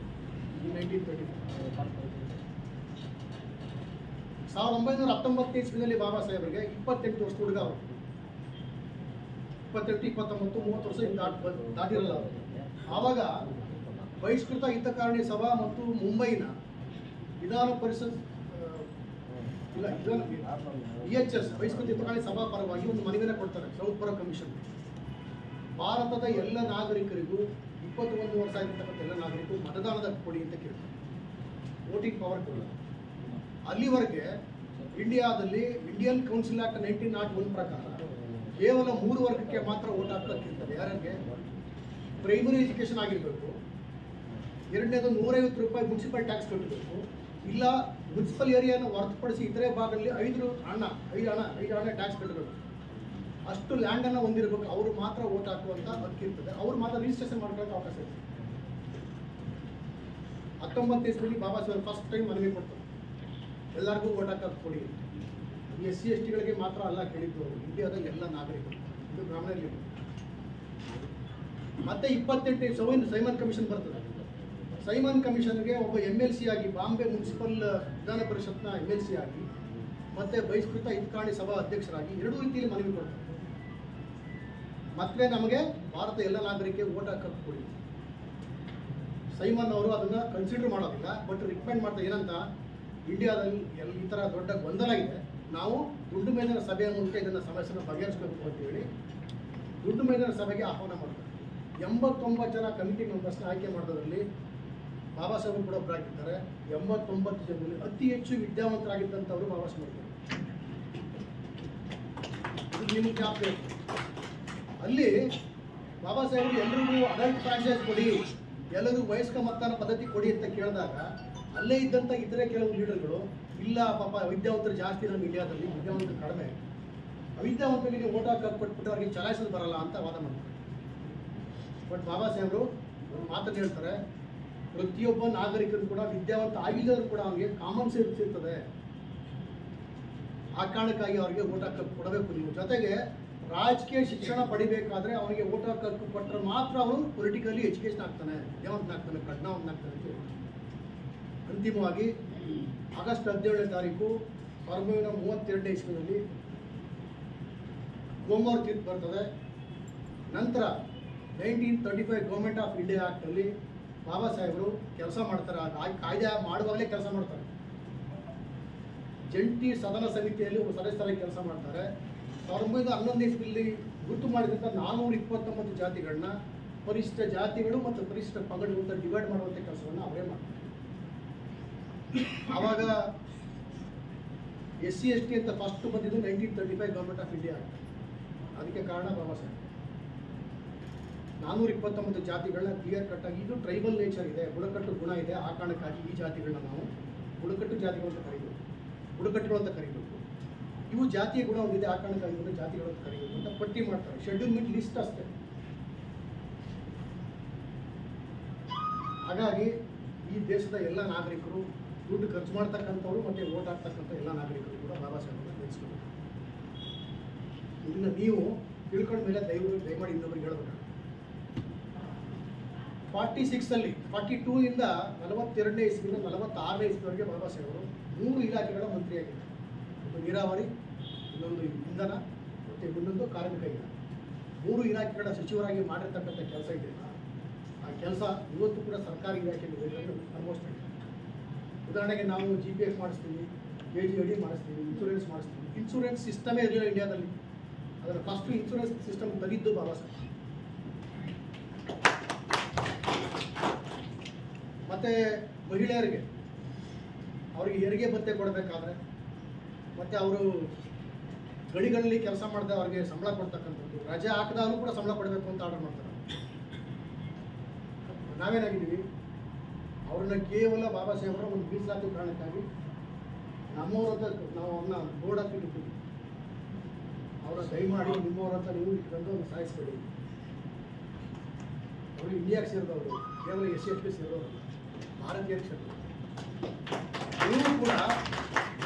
Speaker 5: in 1934. 1919 ಇಸ್ವಿನಲ್ಲಿ ಬಾಬಾ ಸಾಹೇಬರಿಗೆ 28 ವರ್ಷದ ಹುಡುಗ ಅವರು. 28, 29, 30 ವರ್ಷ ದಾಟಿರಲ್ಲ ಅವರು. ಆವಾಗ ಬಹಿಷ್ಕೃತ ಹಿತಕಾರಣಿ ಸಭಾ ಮತ್ತು ಮುಂಬೈನ ವಿಧಾನ ಪರಿಷತ್ EHS ಬಹಿಷ್ಕೃತ ಹಿತಕಾರಣಿ ಸಭಾ ಪರವಾಗಿ ಒಂದು ಮನವಿಯನ್ನು ಕೊಡ್ತಾರೆ ಸೌತ್ ಪರ ಕಮಿಷನ್. ಭಾರತದ ಎಲ್ಲ ನಾಗರಿಕರಿಗೂ 21 ವರ್ಷ ಆಗಿರ್ತಕ್ಕಂಥ ಎಲ್ಲ ನಾಗರಿಕರು ಮತದಾನದ ಕೊಡಿ ಅಂತ ಕೇಳ್ತಾರೆ, ವೋಟಿಂಗ್ ಪವರ್ ಕೊಡಿ. ಅಲ್ಲಿವರೆಗೆ ಇಂಡಿಯಾದಲ್ಲಿ ಇಂಡಿಯನ್ ಕೌನ್ಸಿಲ್ ಆಕ್ಟ್ 1901 ಪ್ರಕಾರ ಕೇವಲ 3 ವರ್ಗಕ್ಕೆ ಮಾತ್ರ ವೋಟ್ ಹಾಕ್ಲಿಕ್ಕಿರ್ತದೆ. ಯಾರಿಗೆ? ಪ್ರೈಮರಿ ಎಜುಕೇಷನ್ ಆಗಿರಬೇಕು, ಎರಡನೇದು 150 ರೂಪಾಯಿ ಮುನ್ಸಿಪಲ್ ಟ್ಯಾಕ್ಸ್ ಕಟ್ಟಬೇಕು, ಇಲ್ಲ ಮುನ್ಸಿಪಲ್ ಏರಿಯಾನ ಹೊರತುಪಡಿಸಿ ಇತರೆ ಭಾಗದಲ್ಲಿ 5 ಹಣ ಟ್ಯಾಕ್ಸ್ ಕಟ್ಟಬೇಕು. ಅಷ್ಟು ಲ್ಯಾಂಡನ್ನು ಹೊಂದಿರಬೇಕು. ಅವರು ಮಾತ್ರ ವೋಟ್ ಹಾಕುವಂಥ ಹಕ್ಕಿರ್ತದೆ. ಅವರು ಮಾತ್ರ ರಿಜಿಸ್ಟ್ರೇಷನ್ ಮಾಡ್ಕೊಳ್ಳೋಕೆ ಅವಕಾಶ ಇದೆ. 19 ಇಸ್ವಿಯಲ್ಲಿ ಬಾಬಾ ಸಾಹೇಬ್ ಫಸ್ಟ್ ಟೈಮ್ ಮನವಿ ಕೊಡ್ತಾರೆ, ಎಲ್ಲರಿಗೂ ವೋಟ್ ಹಾಕಕ್ಕೆ ಕೊಡಿ. SC STಗಳಿಗೆ ಮಾತ್ರ ಅಲ್ಲ ಕೇಳಿದ್ದು, ಇಂಡಿಯಾದ ಎಲ್ಲ ನಾಗರಿಕರು. ಇದು ಗಮನದಲ್ಲಿ ಮತ್ತೆ 28 ಸೈಮನ್ ಕಮಿಷನ್ ಬರ್ತದೆ. ಸೈಮನ್ ಕಮಿಷನ್ಗೆ ಒಬ್ಬ MLC ಆಗಿ ಬಾಂಬೆ ಮುನ್ಸಿಪಲ್ ವಿಧಾನ ಪರಿಷತ್ನ MLC ಆಗಿ ಮತ್ತೆ ಬಹಿಷ್ಕೃತ ಹಿತಕಾಣಿ ಸಭಾ ಅಧ್ಯಕ್ಷರಾಗಿ 2 ರೀತಿಯಲ್ಲಿ ಮನವಿ ಕೊಡ್ತಾರೆ. ಮತ್ತೆ ನಮಗೆ ಭಾರತ ಎಲ್ಲ ನಾಗರಿಕರಿಗೆ ವೋಟ್ ಹಾಕಕ್ಕೆ ಕೊಡಿ. ಸೈಮನ್ ಅವರು ಅದನ್ನ ಕನ್ಸಿಡರ್ ಮಾಡೋದಿಲ್ಲ, ಬಟ್ ರಿಕಮೆಂಡ್ ಮಾಡ್ತಾರೆ. ಏನಂತ, ಇಂಡಿಯಾದಲ್ಲಿ ಈ ಥರ ದೊಡ್ಡ ಗೊಂದಲ ಇದೆ, ನಾವು ದುಡ್ಡು ಮೇಲಿನ ಸಭೆಯ ಮೂಲಕ ಇದನ್ನು ಸಮಸ್ಯೆನ ಬಗೆಹರಿಸಬೇಕು ಅಂತ ಹೇಳಿ ದುಡ್ಡು ಮೇಲಿನ ಸಭೆಗೆ ಆಹ್ವಾನ ಮಾಡ್ತಾರೆ. 89 ಜನ ಕಮಿಟಿ ಮೆಂಬರ್ಸ್ನ ಆಯ್ಕೆ ಮಾಡೋದ್ರಲ್ಲಿ ಬಾಬಾ ಸಾಹೇಬ್ ಕೂಡ ಒಬ್ಬರಾಗಿದ್ದಾರೆ. 89 ಜನರಲ್ಲಿ ಅತಿ ಹೆಚ್ಚು ವಿದ್ಯಾವಂತರಾಗಿದ್ದಂಥವರು ಬಾಬಾ ಸಾಹೇಬ್. ಇದು ನಿಮಗೆ ಜ್ಞಾಪಕ. ಅಲ್ಲಿ ಬಾಬಾ ಸಾಹೇಬರು ಎಲ್ಲರಿಗೂ ಅಡಲ್ಟ್ ಫ್ರಾಂಚೈಸ್ ಕೊಡಿ, ಎಲ್ಲರಿಗೂ ವಯಸ್ಕ ಮತದಾನ ಪದ್ಧತಿ ಕೊಡಿ ಅಂತ ಕೇಳಿದಾಗ ಅಲ್ಲೇ ಇದ್ದಂಥ ಇತರೆ ಕೆಲವು ಲೀಡರ್ಗಳು, ಇಲ್ಲ ಪಾಪ ವಿದ್ಯಾವಂತರು ಜಾಸ್ತಿ ನಮ್ಮ ಇಂಡಿಯಾದಲ್ಲಿ, ವಿದ್ಯಾವಂತರು ಕಡಿಮೆ, ಅವಿದ್ಯಾವಂತರಿಗೆ ಓಟ್ ಹಾಕಕ್ಕೆ ಕೊಟ್ಬಿಟ್ಟು ಅವ್ರಿಗೆ ಚಲಾಯಿಸಲು ಬರಲ್ಲ ಅಂತ ವಾದ ಮಾಡ್ತಾರೆ. ಬಟ್ ಬಾಬಾ ಸಾಹೇಬರು ಒಂದು ಮಾತನ್ನು ಹೇಳ್ತಾರೆ, ಪ್ರತಿಯೊಬ್ಬ ನಾಗರಿಕರು ಕೂಡ ವಿದ್ಯಾವಂತ ಆಗಿಲ್ಲರೂ ಕೂಡ ಅವರಿಗೆ ಕಾಮನ್ ಸೆನ್ಸ್ ಇರ್ತದೆ, ಆ ಕಾರಣಕ್ಕಾಗಿ ಅವರಿಗೆ ಓಟ್ ಹಾಕಕ್ಕೆ ಕೊಡಬೇಕು ನೀವು. ಜೊತೆಗೆ ರಾಜಕೀಯ ಶಿಕ್ಷಣ ಪಡಿಬೇಕಾದ್ರೆ ಅವನಿಗೆ ಓಟ್ ಹಾಕಕ್ಕೆ ಕೊಟ್ಟರೆ ಮಾತ್ರ ಅವನು ಪೊಲಿಟಿಕಲಿ ಎಜುಕೇಷನ್ ಆಗ್ತಾನೆ, ವಿದ್ಯಾವಂತನಾಗ್ತಾನೆ, ಪ್ರಜ್ಞಾವಂತನಾಗ್ತಾನೆ ಅಂತ ಹೇಳ್ತಾರೆ. ಅಂತಿಮವಾಗಿ ಆಗಸ್ಟ್ 17ನೇ ತಾರೀಕು 1932 ಇಸ್ವಿನಲ್ಲಿ ಗೋಮೋರ್ ತೀರ್ಪು ಬರ್ತದೆ. ನಂತರ 1935 ಗೌರ್ಮೆಂಟ್ ಆಫ್ ಇಂಡಿಯಾ ಆ್ಯಕ್ಟಲ್ಲಿ ಬಾಬಾ ಸಾಹೇಬರು ಕೆಲಸ ಮಾಡ್ತಾರೆ. ಕಾಯ್ದೆ ಮಾಡುವಾಗಲೇ ಕೆಲಸ ಮಾಡ್ತಾರೆ. ಜಂಟಿ ಸದನ ಸಮಿತಿಯಲ್ಲಿ ಒಬ್ಬ ಸದಸ್ಯರಾಗಿ ಕೆಲಸ ಮಾಡ್ತಾರೆ. 1911 ಇಸ್ವಿಯಲ್ಲಿ ಗುರುತು ಮಾಡಿದಂಥ 429 ಜಾತಿಗಳನ್ನ ಪರಿಶಿಷ್ಟ ಜಾತಿಗಳು ಮತ್ತು ಪರಿಶಿಷ್ಟ ಪಂಗಡಗಳು ಅಂತ ಡಿವೈಡ್ ಮಾಡುವಂಥ ಕೆಲಸವನ್ನು ಅವರೇ ಮಾಡ್ತಾರೆ. ಆವಾಗ SC ST ಅಂತ ಫಸ್ಟ್ ಬಂದಿದ್ದು 1935 ಗೌರ್ಮೆಂಟ್ ಆಫ್ ಇಂಡಿಯಾ ಆಕ್ಟ್. ಅದಕ್ಕೆ ಕಾರಣ ಬಾಬಾ ಸಾಹೇಬ್. 429 ಜಾತಿಗಳನ್ನ ಕ್ಲಿಯರ್ ಕಟ್ ಆಗಿ, ಇದು ಟ್ರೈಬಲ್ ನೇಚರ್ ಇದೆ, ಬುಡಕಟ್ಟು ಗುಣ ಇದೆ, ಆ ಕಾರಣಕ್ಕಾಗಿ ಈ ಜಾತಿಗಳನ್ನ ನಾವು ಬುಡಕಟ್ಟು ಜಾತಿಗಳು ಅಂತ ಕರೀಬೇಕು, ಬುಡಕಟ್ಟುಗಳು ಅಂತ ಕರೀಬೇಕು. ಇವು ಜಾತಿಯ ಗುಣ ಹೊಂದಿದೆ, ಆ ಕಾರಣಕ್ಕಾಗಿ ಇವನ್ನ ಜಾತಿಗಳು ಅಂತ ಕರೀಬೇಕು ಅಂತ ಪಟ್ಟಿ ಮಾಡ್ತಾರೆ. ಶೆಡ್ಯೂಲ್ ಮಿಟ್ ಲಿಸ್ಟ್ ಅಷ್ಟೇ. ಹಾಗಾಗಿ ಈ ದೇಶದ ಎಲ್ಲ ನಾಗರಿಕರು, ದುಡ್ಡು ಖರ್ಚು ಮಾಡ್ತಕ್ಕಂಥವ್ರು ಮತ್ತು ಓಟ್ ಹಾಕ್ತಕ್ಕಂಥ ಎಲ್ಲ ನಾಗರಿಕರು ಕೂಡ ಬಾಬಾ ಸಾಹೇಬ್ ನೆನೆಸ್ಕೋಬೇಕು. ಇದನ್ನು ನೀವು ತಿಳ್ಕೊಂಡ ಮೇಲೆ ದಯಮಾಡಿ ಇನ್ನೊಬ್ಬರಿಗೆ ಹೇಳಬೇಕು. 46ಅಲ್ಲಿ 42ಇಂದ 42ನೇ ಇಸ್ವಿಯಿಂದ 46ನೇ ಇಸ್ವಿವರೆಗೆ ಬಾಬಾ ಸಾಹೇಬರು 3 ಇಲಾಖೆಗಳ ಮಂತ್ರಿಯಾಗಿದ್ದಾರೆ. ಒಂದು ನೀರಾವರಿ, ಇನ್ನೊಂದು ಇಂಧನ ಮತ್ತು ಇನ್ನೊಂದು ಕಾರ್ಮಿಕ ಇಲಾಖೆ. 3 ಇಲಾಖೆಗಳ ಸಚಿವರಾಗಿ ಮಾಡಿರ್ತಕ್ಕಂಥ ಕೆಲಸ ಇದೆ. ಆ ಕೆಲಸ ಇವತ್ತು ಕೂಡ ಸರ್ಕಾರಿ ಇಲಾಖೆಯಲ್ಲಿ ಆಲ್ಮೋಸ್ಟ್. ಉದಾಹರಣೆಗೆ ನಾವು GPS ಮಾಡಿಸ್ತೀವಿ, KGID ಮಾಡಿಸ್ತೀವಿ, ಇನ್ಶೂರೆನ್ಸ್ ಮಾಡಿಸ್ತೀವಿ. ಇನ್ಶೂರೆನ್ಸ್ ಸಿಸ್ಟಮೇ ಇರಲಿಲ್ಲ ಇಂಡಿಯಾದಲ್ಲಿ. ಅದರ first insurance system ತೆಗಿದ್ದು Baba Saheb. ಮತ್ತು ಮಹಿಳೆಯರಿಗೆ ಅವರಿಗೆ ಹೆರಿಗೆ ಭತ್ಯೆ ಕೊಡಬೇಕಾದ್ರೆ, ಮತ್ತು ಅವರು ಗಡಿಗಳಲ್ಲಿ ಕೆಲಸ ಮಾಡದೆ ಅವ್ರಿಗೆ ಸಂಬಳ ಕೊಡ್ತಕ್ಕಂಥದ್ದು, ರಜೆ ಹಾಕಿದಾಗಲೂ ಕೂಡ ಸಂಬಳ ಕೊಡಬೇಕು ಅಂತ ಆರ್ಡರ್ ಮಾಡ್ತಾರೆ. ನಾವೇನಾಗಿದ್ದೀವಿ, ಅವ್ರನ್ನ ಕೇವಲ ಬಾಬಾ ಸಾಹೇಬರ ಒಂದು ಮೀಸಲಾತಿ ಕಾರಣಕ್ಕಾಗಿ ನಮ್ಮವ್ರಂತ ನಾವು ಅವ್ರನ್ನ ಬೋರ್ಡ್ ಹಾಕಿ ಇಟ್ಟಿದ್ದೀವಿ. ಅವರ ದಯಮಾಡಿ ನಿಮ್ಮವ್ರಂತ ನೀವು ಇಟ್ಕೊಂಡು ಒಂದು ಸಾಯಿಸ್ಬೇಡಿ. ಅವರು ಇಂಡಿಯಾಗೆ ಸೇರಿದವರು, ಕೇವಲ SC ST ಸೇರಿದವರು, ಭಾರತೀಯರಿಗೆ ಸೇರಿದವರು. ನೀವು ಕೂಡ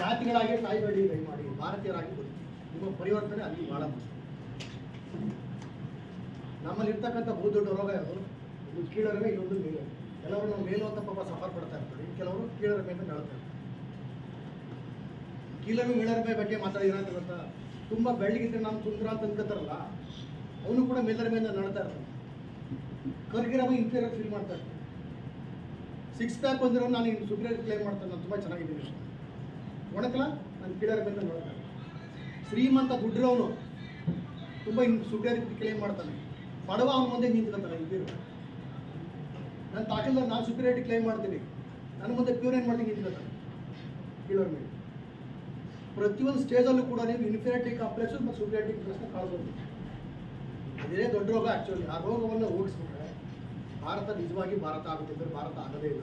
Speaker 5: ಜಾತಿಗಳಾಗಿ ಸಾಯಬೇಡಿ, ದಯಮಾಡಿ ಭಾರತೀಯರಾಗಿ ಬದುಕಿ. ನಿಮ್ಮ ಪರಿವರ್ತನೆ ಅಲ್ಲಿ ಭಾಳ ಮುಖ್ಯ. ನಮ್ಮಲ್ಲಿ ಇರ್ತಕ್ಕಂಥ ಬಹು ದೊಡ್ಡ ರೋಗ ಯಾವುದು, ಒಂದು ಕೀಳರಿಮೆ, ಇನ್ನೊಂದು ಮೇಲು. ಕೆಲವರು ನಾವು ಮೇಲು ಅಂತ ಪಾಪ ಸಫರ್ ಪಡ್ತಾ ಇರ್ತಾರೆ, ಕೆಲವರು ಕೀಳರಿಮೆ ಅಂತ ಹೇಳ್ತಾರೆ. ಕೀಳರಿಮೆ ಮೇಲರಿಮೆ ಬಗ್ಗೆ ಮಾತಾಡಿದ್ರೆ ಗೊತ್ತಾ, ತುಂಬ ಬೆಳ್ಳಗಿದ್ರೆ ನಾನು ಸುಂದರ ಅಂತ ಅನ್ಕೋತಾರಲ್ಲ, ಅವನು ಕೂಡ ಮೇಲರಿಮೆಯಿಂದ ನಡ್ತಾ ಇರ್ತಾನೆ. ಕರ್ಗಿರವ ಇನ್ಫೀರಿಯರ್ ಫೀಲ್ ಮಾಡ್ತಾ ಇರ್ತಾನೆ. 6 ಪ್ಯಾಕ್ ಬಂದಿರೋ ನಾನು ಇನ್ನು ಸುಪೀರಿಯರ್ ಕ್ಲೈಮ್ ಮಾಡ್ತಾನೆ, ನಾನು ತುಂಬ ಚೆನ್ನಾಗಿದ್ದೀನಿ. ಒಣಕಲ್ಲ, ನಾನು ಕೀಳರಿಮೆಯಿಂದ ನೋಡ್ತಾನೆ. ಶ್ರೀಮಂತ ದುಡ್ಡಿರೋನು ತುಂಬ ಇನ್ನು ಸುಪೀರಿಯರ್ ಕ್ಲೈಮ್ ಮಾಡ್ತಾನೆ. ಬಡವ ಅವನ ಮುಂದೆ ನಿಂತ್ಕೊತಾನೆ ಇನ್ಫೀರಿಯರ್. ನಾನು ತಾಕಿಲ್ದಾರ, ನಾನು ಸುಪೀರಿಯರಿಟಿ ಕ್ಲೈಮ್ ಮಾಡ್ತೀನಿ, ನನ್ನ ಮುಂದೆ ಪ್ಯೂರ್ ಏನು ಮಾಡ್ತೀನಿ ನಿಂತ್ಕೊತಾನೆ ಕೀಳೋರ್ ಮೇಲೆ. ಪ್ರತಿಯೊಂದು ಸ್ಟೇಜಲ್ಲೂ ಕೂಡ ನೀವು ಇನ್ಫೀರಿಯರಿಟಿ ಕಾಂಪ್ಲೆಕ್ಸು ಮತ್ತು ಸುಪೀರಿಯರಿಟಿ ಕಾಂಪ್ಲೆಕ್ಸ್ನ ಕಾಣ್ಬೋದು. ಅದೇ ದೊಡ್ಡ ರೋಗ ಆ್ಯಕ್ಚುಲಿ. ಆ ರೋಗವನ್ನು ಓಡಿಸ್ಬಿಟ್ರೆ ಭಾರತ ನಿಜವಾಗಿ ಭಾರತ ಆಗುತ್ತಿದ್ದರೆ ಭಾರತ ಆಗದೇ ಇಲ್ಲ.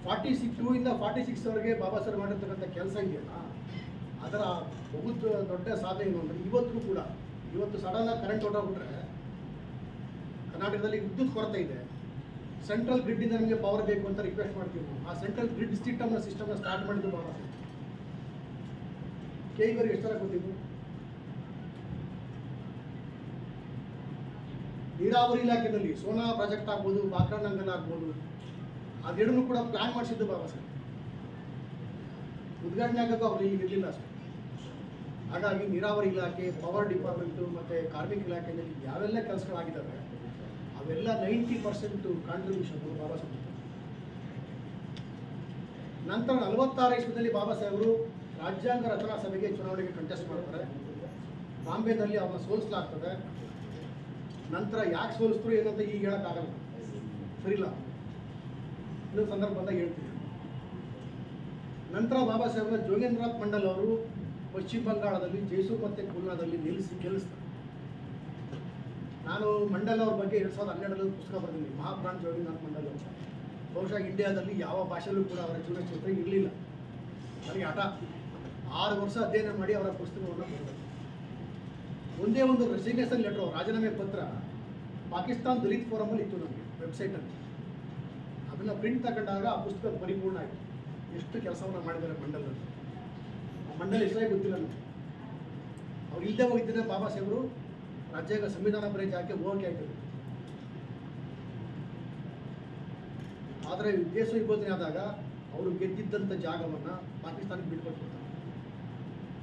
Speaker 5: 42ಇಂದ 46ವರೆಗೆ ಬಾಬಾ ಸಾಹೇಬ್ ಮಾಡಿರ್ತಕ್ಕಂಥ ಕೆಲಸ ಇದೆಯಲ್ಲ, ಅದರ ಬಹು ದೊಡ್ಡ ಸಾಧನೆ ಏನು ಅಂದರೆ, ಇವತ್ತು ಸಡನ್ನಾಗಿ ಕರೆಂಟ್ ಹೊರಟೋಗ್ಬಿಟ್ರೆ ಕರ್ನಾಟಕದಲ್ಲಿ ವಿದ್ಯುತ್ ಕೊರತೆ ಇದೆ. ಸೆಂಟ್ರಲ್ ಗ್ರಿಡ್ಡಿಂದ ನಮಗೆ ಪವರ್ ಬೇಕು ಅಂತ ರಿಕ್ವೆಸ್ಟ್ ಮಾಡ್ತೀವಿ ನಾವು. ಆ ಸೆಂಟ್ರಲ್ ಗ್ರಿಡ್ ಸಿಸ್ಟಮ್ನ ಸ್ಟಾರ್ಟ್ ಮಾಡಿದ್ದು ಬಾಬಾ ಸಾಹೇಬ್. KEವರಿಗೆ ಎಷ್ಟು ಥರ ಗೊತ್ತಿದ್ದು? ನೀರಾವರಿ ಇಲಾಖೆಯಲ್ಲಿ ಸೋನಾ ಪ್ರಾಜೆಕ್ಟ್ ಆಗ್ಬೋದು, ಬಾಕ್ರಾನಂಗಲ್ ಆಗ್ಬೋದು, ಅದೆರಡನ್ನೂ ಕೂಡ ಪ್ಲಾನ್ ಮಾಡಿಸಿದ್ದು ಬಾಬಾ ಸಾಹೇಬ್. ಉದ್ಘಾಟನೆ ಆಗೋದು ಅವ್ರು ಇಲ್ಲಿ ಇರಲಿಲ್ಲ ಅಷ್ಟೇ. ಹಾಗಾಗಿ ನೀರಾವರಿ ಇಲಾಖೆ, ಪವರ್ ಡಿಪಾರ್ಟ್ಮೆಂಟು ಮತ್ತು ಕಾರ್ಮಿಕ ಇಲಾಖೆಯಲ್ಲಿ ಯಾವೆಲ್ಲ ಕೆಲಸಗಳಾಗಿದ್ದಾವೆ ಅವೆಲ್ಲ 90% ಕಾಂಟ್ರಿಬ್ಯೂಷನ್ ಬಾಬಾ ಸಾಹೇಬ್. ನಂತರ 46 ಇಸ್ವಿಯಲ್ಲಿ ಬಾಬಾ ಸಾಹೇಬರು ರಾಜ್ಯಾಂಗ ರಚನಾ ಸಭೆಗೆ ಚುನಾವಣೆಗೆ ಕಂಟೆಸ್ಟ್ ಮಾಡ್ತಾರೆ. ಬಾಂಬೆನಲ್ಲಿ ಅವ್ರನ್ನ ಸೋಲಿಸಲಾಗ್ತದೆ. ನಂತರ ಯಾಕೆ ಸೋಲಿಸಿದ್ರು ಏನಂತ ಈಗ ಹೇಳೋಕ್ಕಾಗಲ್ಲ, ಸರಿಲ್ಲ, ಇನ್ನೊಂದು ಸಂದರ್ಭ ಬಂದಾಗ ಹೇಳ್ತೀನಿ. ನಂತರ ಬಾಬಾ ಸಾಹೇಬ್ರ ಜೋಗೇಂದ್ರನಾಥ್ ಮಂಡಲ್ ಅವರು ಪಶ್ಚಿಮ ಬಂಗಾಳದಲ್ಲಿ ಜೈಸೂರ್ ಮತ್ತು ಖುಲ್ನಾದಲ್ಲಿ ಗೆಲ್ಲಿಸ್ತಾರೆ. ನಾನು ಮಂಡಲ್ ಅವ್ರ ಬಗ್ಗೆ 2012 ಪುಸ್ತಕ ಬರೆದಿದ್ದೀನಿ, ಮಹಾಪ್ರಾಣ್ ಜೋಗೇಂದ್ರನಾಥ್ ಮಂಡಲ್ ಅವರು. ಬಹುಶಃ ಇಂಡಿಯಾದಲ್ಲಿ ಯಾವ ಭಾಷೆಯಲ್ಲೂ ಕೂಡ ಅವರ ಜೀವನ ಚರಿತ್ರೆ ಇರಲಿಲ್ಲ. ನನಗೆ ಹಠ 6 ವರ್ಷ ಅಧ್ಯಯನ ಮಾಡಿ ಅವರ ಪುಸ್ತಕವನ್ನು ಬರೆದರು. ಒಂದೇ ಒಂದು ರೆಸಿಗ್ನೇಷನ್ ಲೆಟರ್, ರಾಜೀನಾಮೆ ಪತ್ರ ಪಾಕಿಸ್ತಾನ್ ದಲಿತ್ ಫೋರಮಲ್ಲಿ ಇತ್ತು ನಮಗೆ ವೆಬ್ಸೈಟಲ್ಲಿ. ಅದನ್ನು ಪ್ರಿಂಟ್ ತಗೊಂಡಾಗ ಆ ಪುಸ್ತಕ ಪರಿಪೂರ್ಣ ಆಯಿತು. ಎಷ್ಟು ಕೆಲಸವನ್ನು ಮಾಡಿದ್ದಾರೆ ಮಂಡಲದಲ್ಲಿ. ಆ ಮಂಡಲ ಹೆಸರೇ ಗೊತ್ತಿಲ್ಲ ನನಗೆ. ಅವ್ರು ಇಲ್ಲದೆ ಹೋಗಿದ್ದರೆ ಬಾಬಾ ಸಾಹೇಬರು ರಾಜ್ಯಾಂಗ ಸಂವಿಧಾನ ಬರೀ ಜಾಗಕ್ಕೆ ಹೋಗಕ್ಕೆ ಆಗ್ತದೆ. ಆದರೆ ದೇಶ ವಿಭಜನೆ ಆದಾಗ ಅವರು ಗೆದ್ದಿದ್ದಂಥ ಜಾಗವನ್ನು ಪಾಕಿಸ್ತಾನಕ್ಕೆ ಬಿಟ್ಕೊಟ್ಬಿಡ್ತಾರೆ.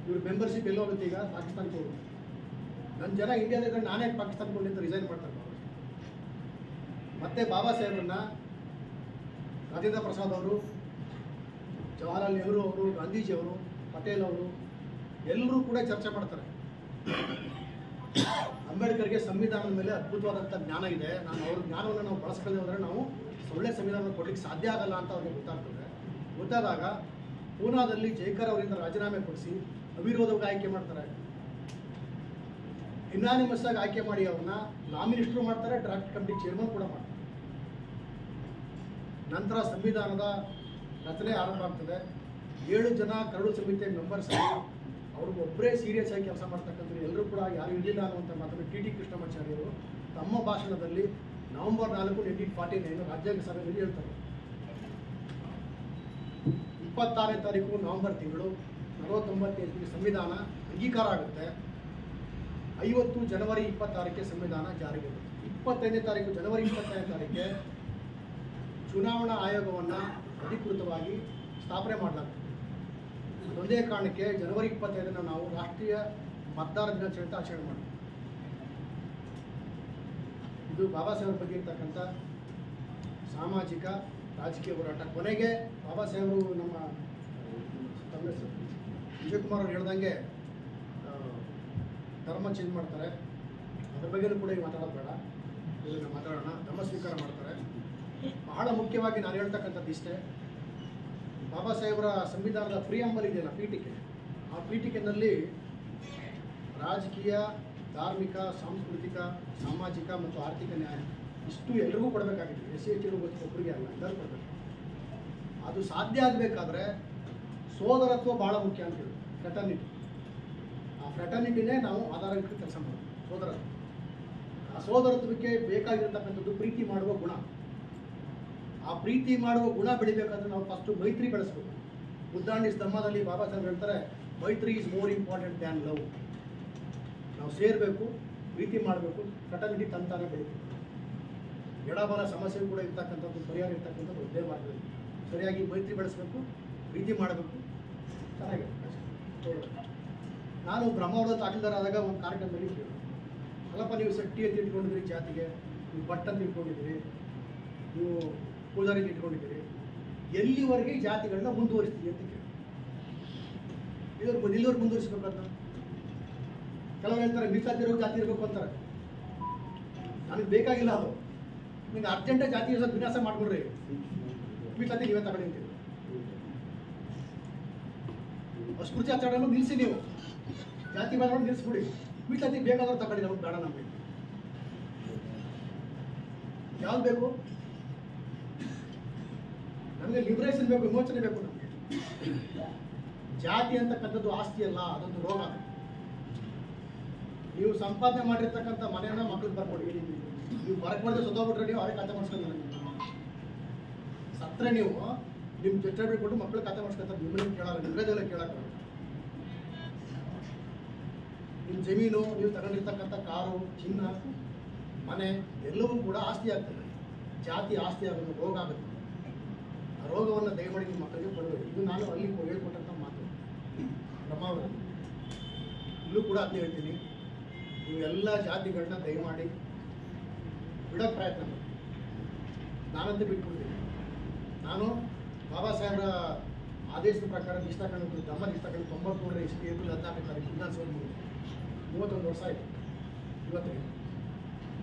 Speaker 5: ಇವ್ರ ಮೆಂಬರ್ಶಿಪ್ ಎಲ್ಲ ಹೋಗುತ್ತೆ, ಈಗ ಪಾಕಿಸ್ತಾನಕ್ಕೆ ಹೋಗುತ್ತೆ. ನನ್ನ ಜನ ಇಂಡಿಯಾದಾಗ ನಾನೇ ಪಾಕಿಸ್ತಾನಕ್ಕೆ ಹೋಗಿ ಅಂತ ರಿಸೈನ್ ಮಾಡ್ತಾರೆ ಬಾಬಾ. ಮತ್ತೆ ಬಾಬಾ ಸಾಹೇಬ್ರನ್ನ ರಾಜೇಂದ್ರ ಪ್ರಸಾದ್ ಅವರು, ಜವಾಹರ್ಲಾಲ್ ನೆಹರು ಅವರು, ಗಾಂಧೀಜಿಯವರು, ಪಟೇಲ್ ಅವರು ಎಲ್ಲರೂ ಕೂಡ ಚರ್ಚೆ ಮಾಡ್ತಾರೆ. ಅಂಬೇಡ್ಕರ್ಗೆ ಸಂವಿಧಾನದ ಮೇಲೆ ಅದ್ಭುತವಾದಂಥ ಜ್ಞಾನ ಇದೆ, ಅವ್ರ ಜ್ಞಾನವನ್ನು ನಾವು ಬಳಸ್ಕೊಳ್ಳದೆ ಹೋದರೆ ನಾವು ಒಳ್ಳೆ ಸಂವಿಧಾನ ಕೊಡಲಿಕ್ಕೆ ಸಾಧ್ಯ ಆಗಲ್ಲ ಅಂತ ಅವ್ರಿಗೆ ಗೊತ್ತಾಗ್ತದೆ. ಗೊತ್ತಾದಾಗ ಪೂನಾದಲ್ಲಿ ಜೈಕರ್ ಅವರಿಂದ ರಾಜೀನಾಮೆ ಕೊಡಿಸಿ ಅವಿರೋಧವಾಗಿ ಆಯ್ಕೆ ಮಾಡ್ತಾರೆ. ಇನಾನಿಮಸ್ ಆಗಿ ಆಯ್ಕೆ ಮಾಡಿ ಅವ್ರನ್ನ ಲಾ ಮಿನಿಸ್ಟ್ರು ಮಾಡ್ತಾರೆ, ಡ್ರಾಫ್ಟ್ ಕಮಿಟಿ ಚೇರ್ಮನ್ ಕೂಡ ಮಾಡ್ತಾರೆ. ನಂತರ ಸಂವಿಧಾನದ ರಚನೆ ಆರಂಭ ಆಗ್ತದೆ. 7 ಜನ ಕರಡು ಸಮಿತಿಯ ಮೆಂಬರ್ಸ್ ಆಗಿ ಅವ್ರಿಗೆ ಒಬ್ಬರೇ ಸೀರಿಯಸ್ ಆಗಿ ಕೆಲಸ ಮಾಡ್ತಕ್ಕಂಥ ಎಲ್ಲರೂ ಕೂಡ ಯಾರು ಇರಲಿಲ್ಲ ಅನ್ನುವಂಥ ಮಾತನ್ನು ಟಿ ಕೃಷ್ಣಮಾಚಾರ್ಯರು ತಮ್ಮ ಭಾಷಣದಲ್ಲಿ ನವೆಂಬರ್ 4, 1949 ರಾಜ್ಯಾಂಗ ಸಭೆಯಲ್ಲಿ ಹೇಳ್ತಾರೆ. 26ನೇ ತಾರೀಕು ನವೆಂಬರ್ ತಿಂಗಳು 49 ಸಂವಿಧಾನ ಅಂಗೀಕಾರ ಆಗುತ್ತೆ. 50 ಜನವರಿ 26ಕ್ಕೆ ಸಂವಿಧಾನ ಜಾರಿಗೆ ಬರುತ್ತೆ. 25ನೇ ತಾರೀಕು ಜನವರಿ 25ನೇ ತಾರೀಕಿಗೆ ಚುನಾವಣಾ ಆಯೋಗವನ್ನು ಅಧಿಕೃತವಾಗಿ ಸ್ಥಾಪನೆ ಮಾಡಲಾಗ್ತದೆ. ಒಂದೇ ಕಾರಣಕ್ಕೆ ಜನವರಿ 25ನ್ನು ನಾವು ರಾಷ್ಟ್ರೀಯ ಮತದಾರ ದಿನಾಚರಣೆ ಆಚರಣೆ ಮಾಡ್ತೀವಿ. ಇದು ಬಾಬಾ ಸಾಹೇಬ್ರ ಬಗ್ಗೆ ಇರ್ತಕ್ಕಂಥ ಸಾಮಾಜಿಕ ರಾಜಕೀಯ ಹೋರಾಟ. ಕೊನೆಗೆ ಬಾಬಾ ಸಾಹೇಬರು ನಮ್ಮ ವಿಜಯಕುಮಾರ್ ಅವರು ಹೇಳ್ದಂಗೆ ಧರ್ಮ ಚೇಂಜ್ ಮಾಡ್ತಾರೆ. ಅದ್ರ ಬಗ್ಗೆನೂ ಕೂಡ ಈಗ ಮಾತಾಡೋದು ಬೇಡ, ಇದನ್ನು ಮಾತಾಡೋಣ. ಧರ್ಮ ಸ್ವೀಕಾರ ಮಾಡ್ತಾರೆ. ಬಹಳ ಮುಖ್ಯವಾಗಿ ನಾನು ಹೇಳ್ತಕ್ಕಂಥದ್ದು ಇಷ್ಟೇ, ಬಾಬಾ ಸಾಹೇಬರ ಸಂವಿಧಾನದ ಪ್ರಿಯಾಂಬಲ್ ಇದೆಯಲ್ಲ, ಪೀಠಿಕೆ, ಆ ಪೀಠಿಕೆನಲ್ಲಿ ರಾಜಕೀಯ, ಧಾರ್ಮಿಕ, ಸಾಂಸ್ಕೃತಿಕ, ಸಾಮಾಜಿಕ ಮತ್ತು ಆರ್ಥಿಕ ನ್ಯಾಯ ಇಷ್ಟು ಎಲ್ರಿಗೂ ಕೊಡಬೇಕಾಗಿದೆ. SC/ST ಒಬ್ಬರಿಗೆ ಅಲ್ಲ, ಎಲ್ಲರೂ ಕೊಡಬೇಕು. ಅದು ಸಾಧ್ಯ ಆಗಬೇಕಾದ್ರೆ ಸೋದರತ್ವ ಭಾಳ ಮುಖ್ಯ ಅಂತ ಹೇಳಿ, ಫ್ರೆಟರ್ನಿಟಿ. ಆ ಫ್ರೆಟರ್ನಿಟಿನೇ ನಾವು ಆಧಾರ ಇಟ್ಟು ಕೆಲಸ ಮಾಡೋದು, ಸೋದರತ್ವ. ಆ ಸೋದರತ್ವಕ್ಕೆ ಬೇಕಾಗಿರತಕ್ಕಂಥದ್ದು ಪ್ರೀತಿ ಮಾಡುವ ಗುಣ. ಆ ಪ್ರೀತಿ ಮಾಡುವ ಗುಣ ಬೆಳಿಬೇಕಾದ್ರೆ ನಾವು ಫಸ್ಟು ಮೈತ್ರಿ ಬೆಳೆಸ್ಬೇಕು. ಬುದ್ಧಾಂಡಿಸ್ ಧಮ್ಮದಲ್ಲಿ ಬಾಬಾ ಸಾಹೇಬ್ ಹೇಳ್ತಾರೆ, ಮೈತ್ರಿ is more important than love. ನಾವು ಸೇರಬೇಕು, ಪ್ರೀತಿ ಮಾಡಬೇಕು, ಫ್ರೆಟರ್ನಿಟಿ ತಂತಾನೆ ಬೆಳಿಬೇಕು. ಎಡಬಲ ಸಮಸ್ಯೆ ಕೂಡ ಇರ್ತಕ್ಕಂಥದ್ದು ಪರಿಹಾರ ಇರ್ತಕ್ಕಂಥದ್ದು ಒಂದೇ ಮಾಡ್ಬೇಕು. ಸರಿಯಾಗಿ ಮೈತ್ರಿ ಬೆಳೆಸಬೇಕು, ಪ್ರೀತಿ ಮಾಡಬೇಕು, ಚೆನ್ನಾಗಿರುತ್ತೆ. ನಾನು ಬ್ರಹ್ಮಾವರದ ತಾಕೀಲ್ದಾರಾದಾಗ ಒಂದು ಕಾರ್ಯಕ್ರಮದಲ್ಲಿ ಕೇಳಿ, ಅಲ್ಲಪ್ಪ ನೀವು ಸೆಟ್ಟಿ ಅಂತ ಇಟ್ಕೊಂಡಿದ್ದೀರಿ, ಜಾತಿಗೆ ನೀವು ಭಟ್ ಅಂತ ಇಟ್ಕೊಂಡಿದ್ದೀರಿ, ನೀವು ಪೂಜಾರಿ ಅಂತ ಇಟ್ಕೊಂಡಿದ್ದೀರಿ, ಎಲ್ಲಿವರೆಗೆ ಜಾತಿಗಳನ್ನ ಮುಂದುವರಿಸ್ತೀವಿ ಅಂತ ಕೇಳಿ. ಇಲ್ಲಿವರೆಗೆ ಮುಂದುವರಿಸ್ಬೇಕಂತ ಕೆಲವರು ಹೇಳ್ತಾರೆ, ಮೀಸಲಾತಿರೋ ಜಾತಿ ಇರಬೇಕು ಅಂತಾರೆ. ನನಗೆ ಬೇಕಾಗಿಲ್ಲ ಅದು. ನಿಮ್ಗೆ ಅರ್ಜೆಂಟಾಗಿ ಜಾತಿ ವಿನ್ಯಾಸ ಮಾಡ್ಬಿಡ್ರಿ, ಮೀಸಲಾತಿ ನೀವೇ ತಗೊಂಡು ಅಂತೀವಿ. ಅಸ್ಪೃಶ್ಯ ಆಚರಣೆಯನ್ನು ನಿಲ್ಲಿಸಿ, ನೀವು ಜಾತಿ ಮಾಡಿ ನಿಲ್ಲಿಸ್ಬಿಡಿ. ಮೀಸಲಾತಿ ಬೇಕಾದವ್ರು ತಗೊಳ್ಳಿ, ನಮಗೆ ಬೇಡ. ನಮಗೆ ಯಾವ್ದು ಬೇಕು? ನಮಗೆ ಲಿಬರೇಷನ್ ಬೇಕು, ವಿಮೋಚನೆ ಬೇಕು. ನಮಗೆ ಜಾತಿ ಅಂತಕ್ಕಂಥದ್ದು ಆಸ್ತಿ ಅಲ್ಲ, ಅದೊಂದು ರೋಗ. ನೀವು ಸಂಪಾದನೆ ಮಾಡಿರ್ತಕ್ಕಂಥ ಮನೆಯನ್ನ ಮಕ್ಕಳಿಗೆ ಬರ್ಕೊಡಿ. ನೀವು ಹೊರಗೆ ಮಾಡಿದ್ರೆ ಸತ್ತೋಗ್ಬಿಟ್ರೆ ನೀವು ಅವ್ರಿಗೆ ಖಾತೆ ಮಾಡಿಸ್ಕೊಂಡು ಸತ್ತರೆ ನೀವು ನಿಮ್ಮ ಜೊತೆ ಬಿಟ್ಬಿಟ್ಟು ಮಕ್ಕಳು ಖಾತೆ ಮಾಡಿಸ್ಕೊತಾರೆ. ನಿಮ್ಮನ್ನ ಕೇಳಲ್ಲ, ನಿಮ್ಗೆಲ್ಲ ಕೇಳಕ್ಕೆ. ನಿಮ್ಮ ಜಮೀನು, ನೀವು ತಗೊಂಡಿರ್ತಕ್ಕಂಥ ಕಾರು, ಚಿನ್ನ ಮನೆ ಎಲ್ಲವೂ ಕೂಡ ಆಸ್ತಿ ಆಗ್ತದೆ. ಜಾತಿ ಆಸ್ತಿ ಆಗೋದು ರೋಗ ಆಗುತ್ತೆ. ಆ ರೋಗವನ್ನು ದಯಮಾಡಿ ನಿಮ್ಮ ಮಕ್ಕಳಿಗೆ ಕೊಡಬೇಡಿ. ಇದು ನಾನು ಅಲ್ಲಿ ಹೇಳ್ಕೊಟ್ಟಂಥ ಮಾತು ಬ್ರಹ್ಮಾವತಿ. ಇಲ್ಲೂ ಕೂಡ ಅದನ್ನೇ ಹೇಳ್ತೀನಿ, ನೀವು ಎಲ್ಲ ಜಾತಿಗಳನ್ನ ದಯಮಾಡಿ ಬಿಡೋಕ್ಕೆ ಪ್ರಯತ್ನ ಮಾಡಿ. ನಾನಂತೂ ಬಿಟ್ಬಿಡ್ತೀನಿ. ನಾನು ಬಾಬಾ ಸಾಹೇಬರ ಆದೇಶದ ಪ್ರಕಾರ ಇಷ್ಟ ಕಂಡು ದಮ್ಮದ ಇಷ್ಟ ಕಂಡು 93 ಇಷ್ಟು ಏಪ್ರಿಲ್ 14 ತಾರೀಕು ವಿಧಾನಸಭೆ 31 ವರ್ಷ ಆಯಿತು. ಇವತ್ತಿಗೆ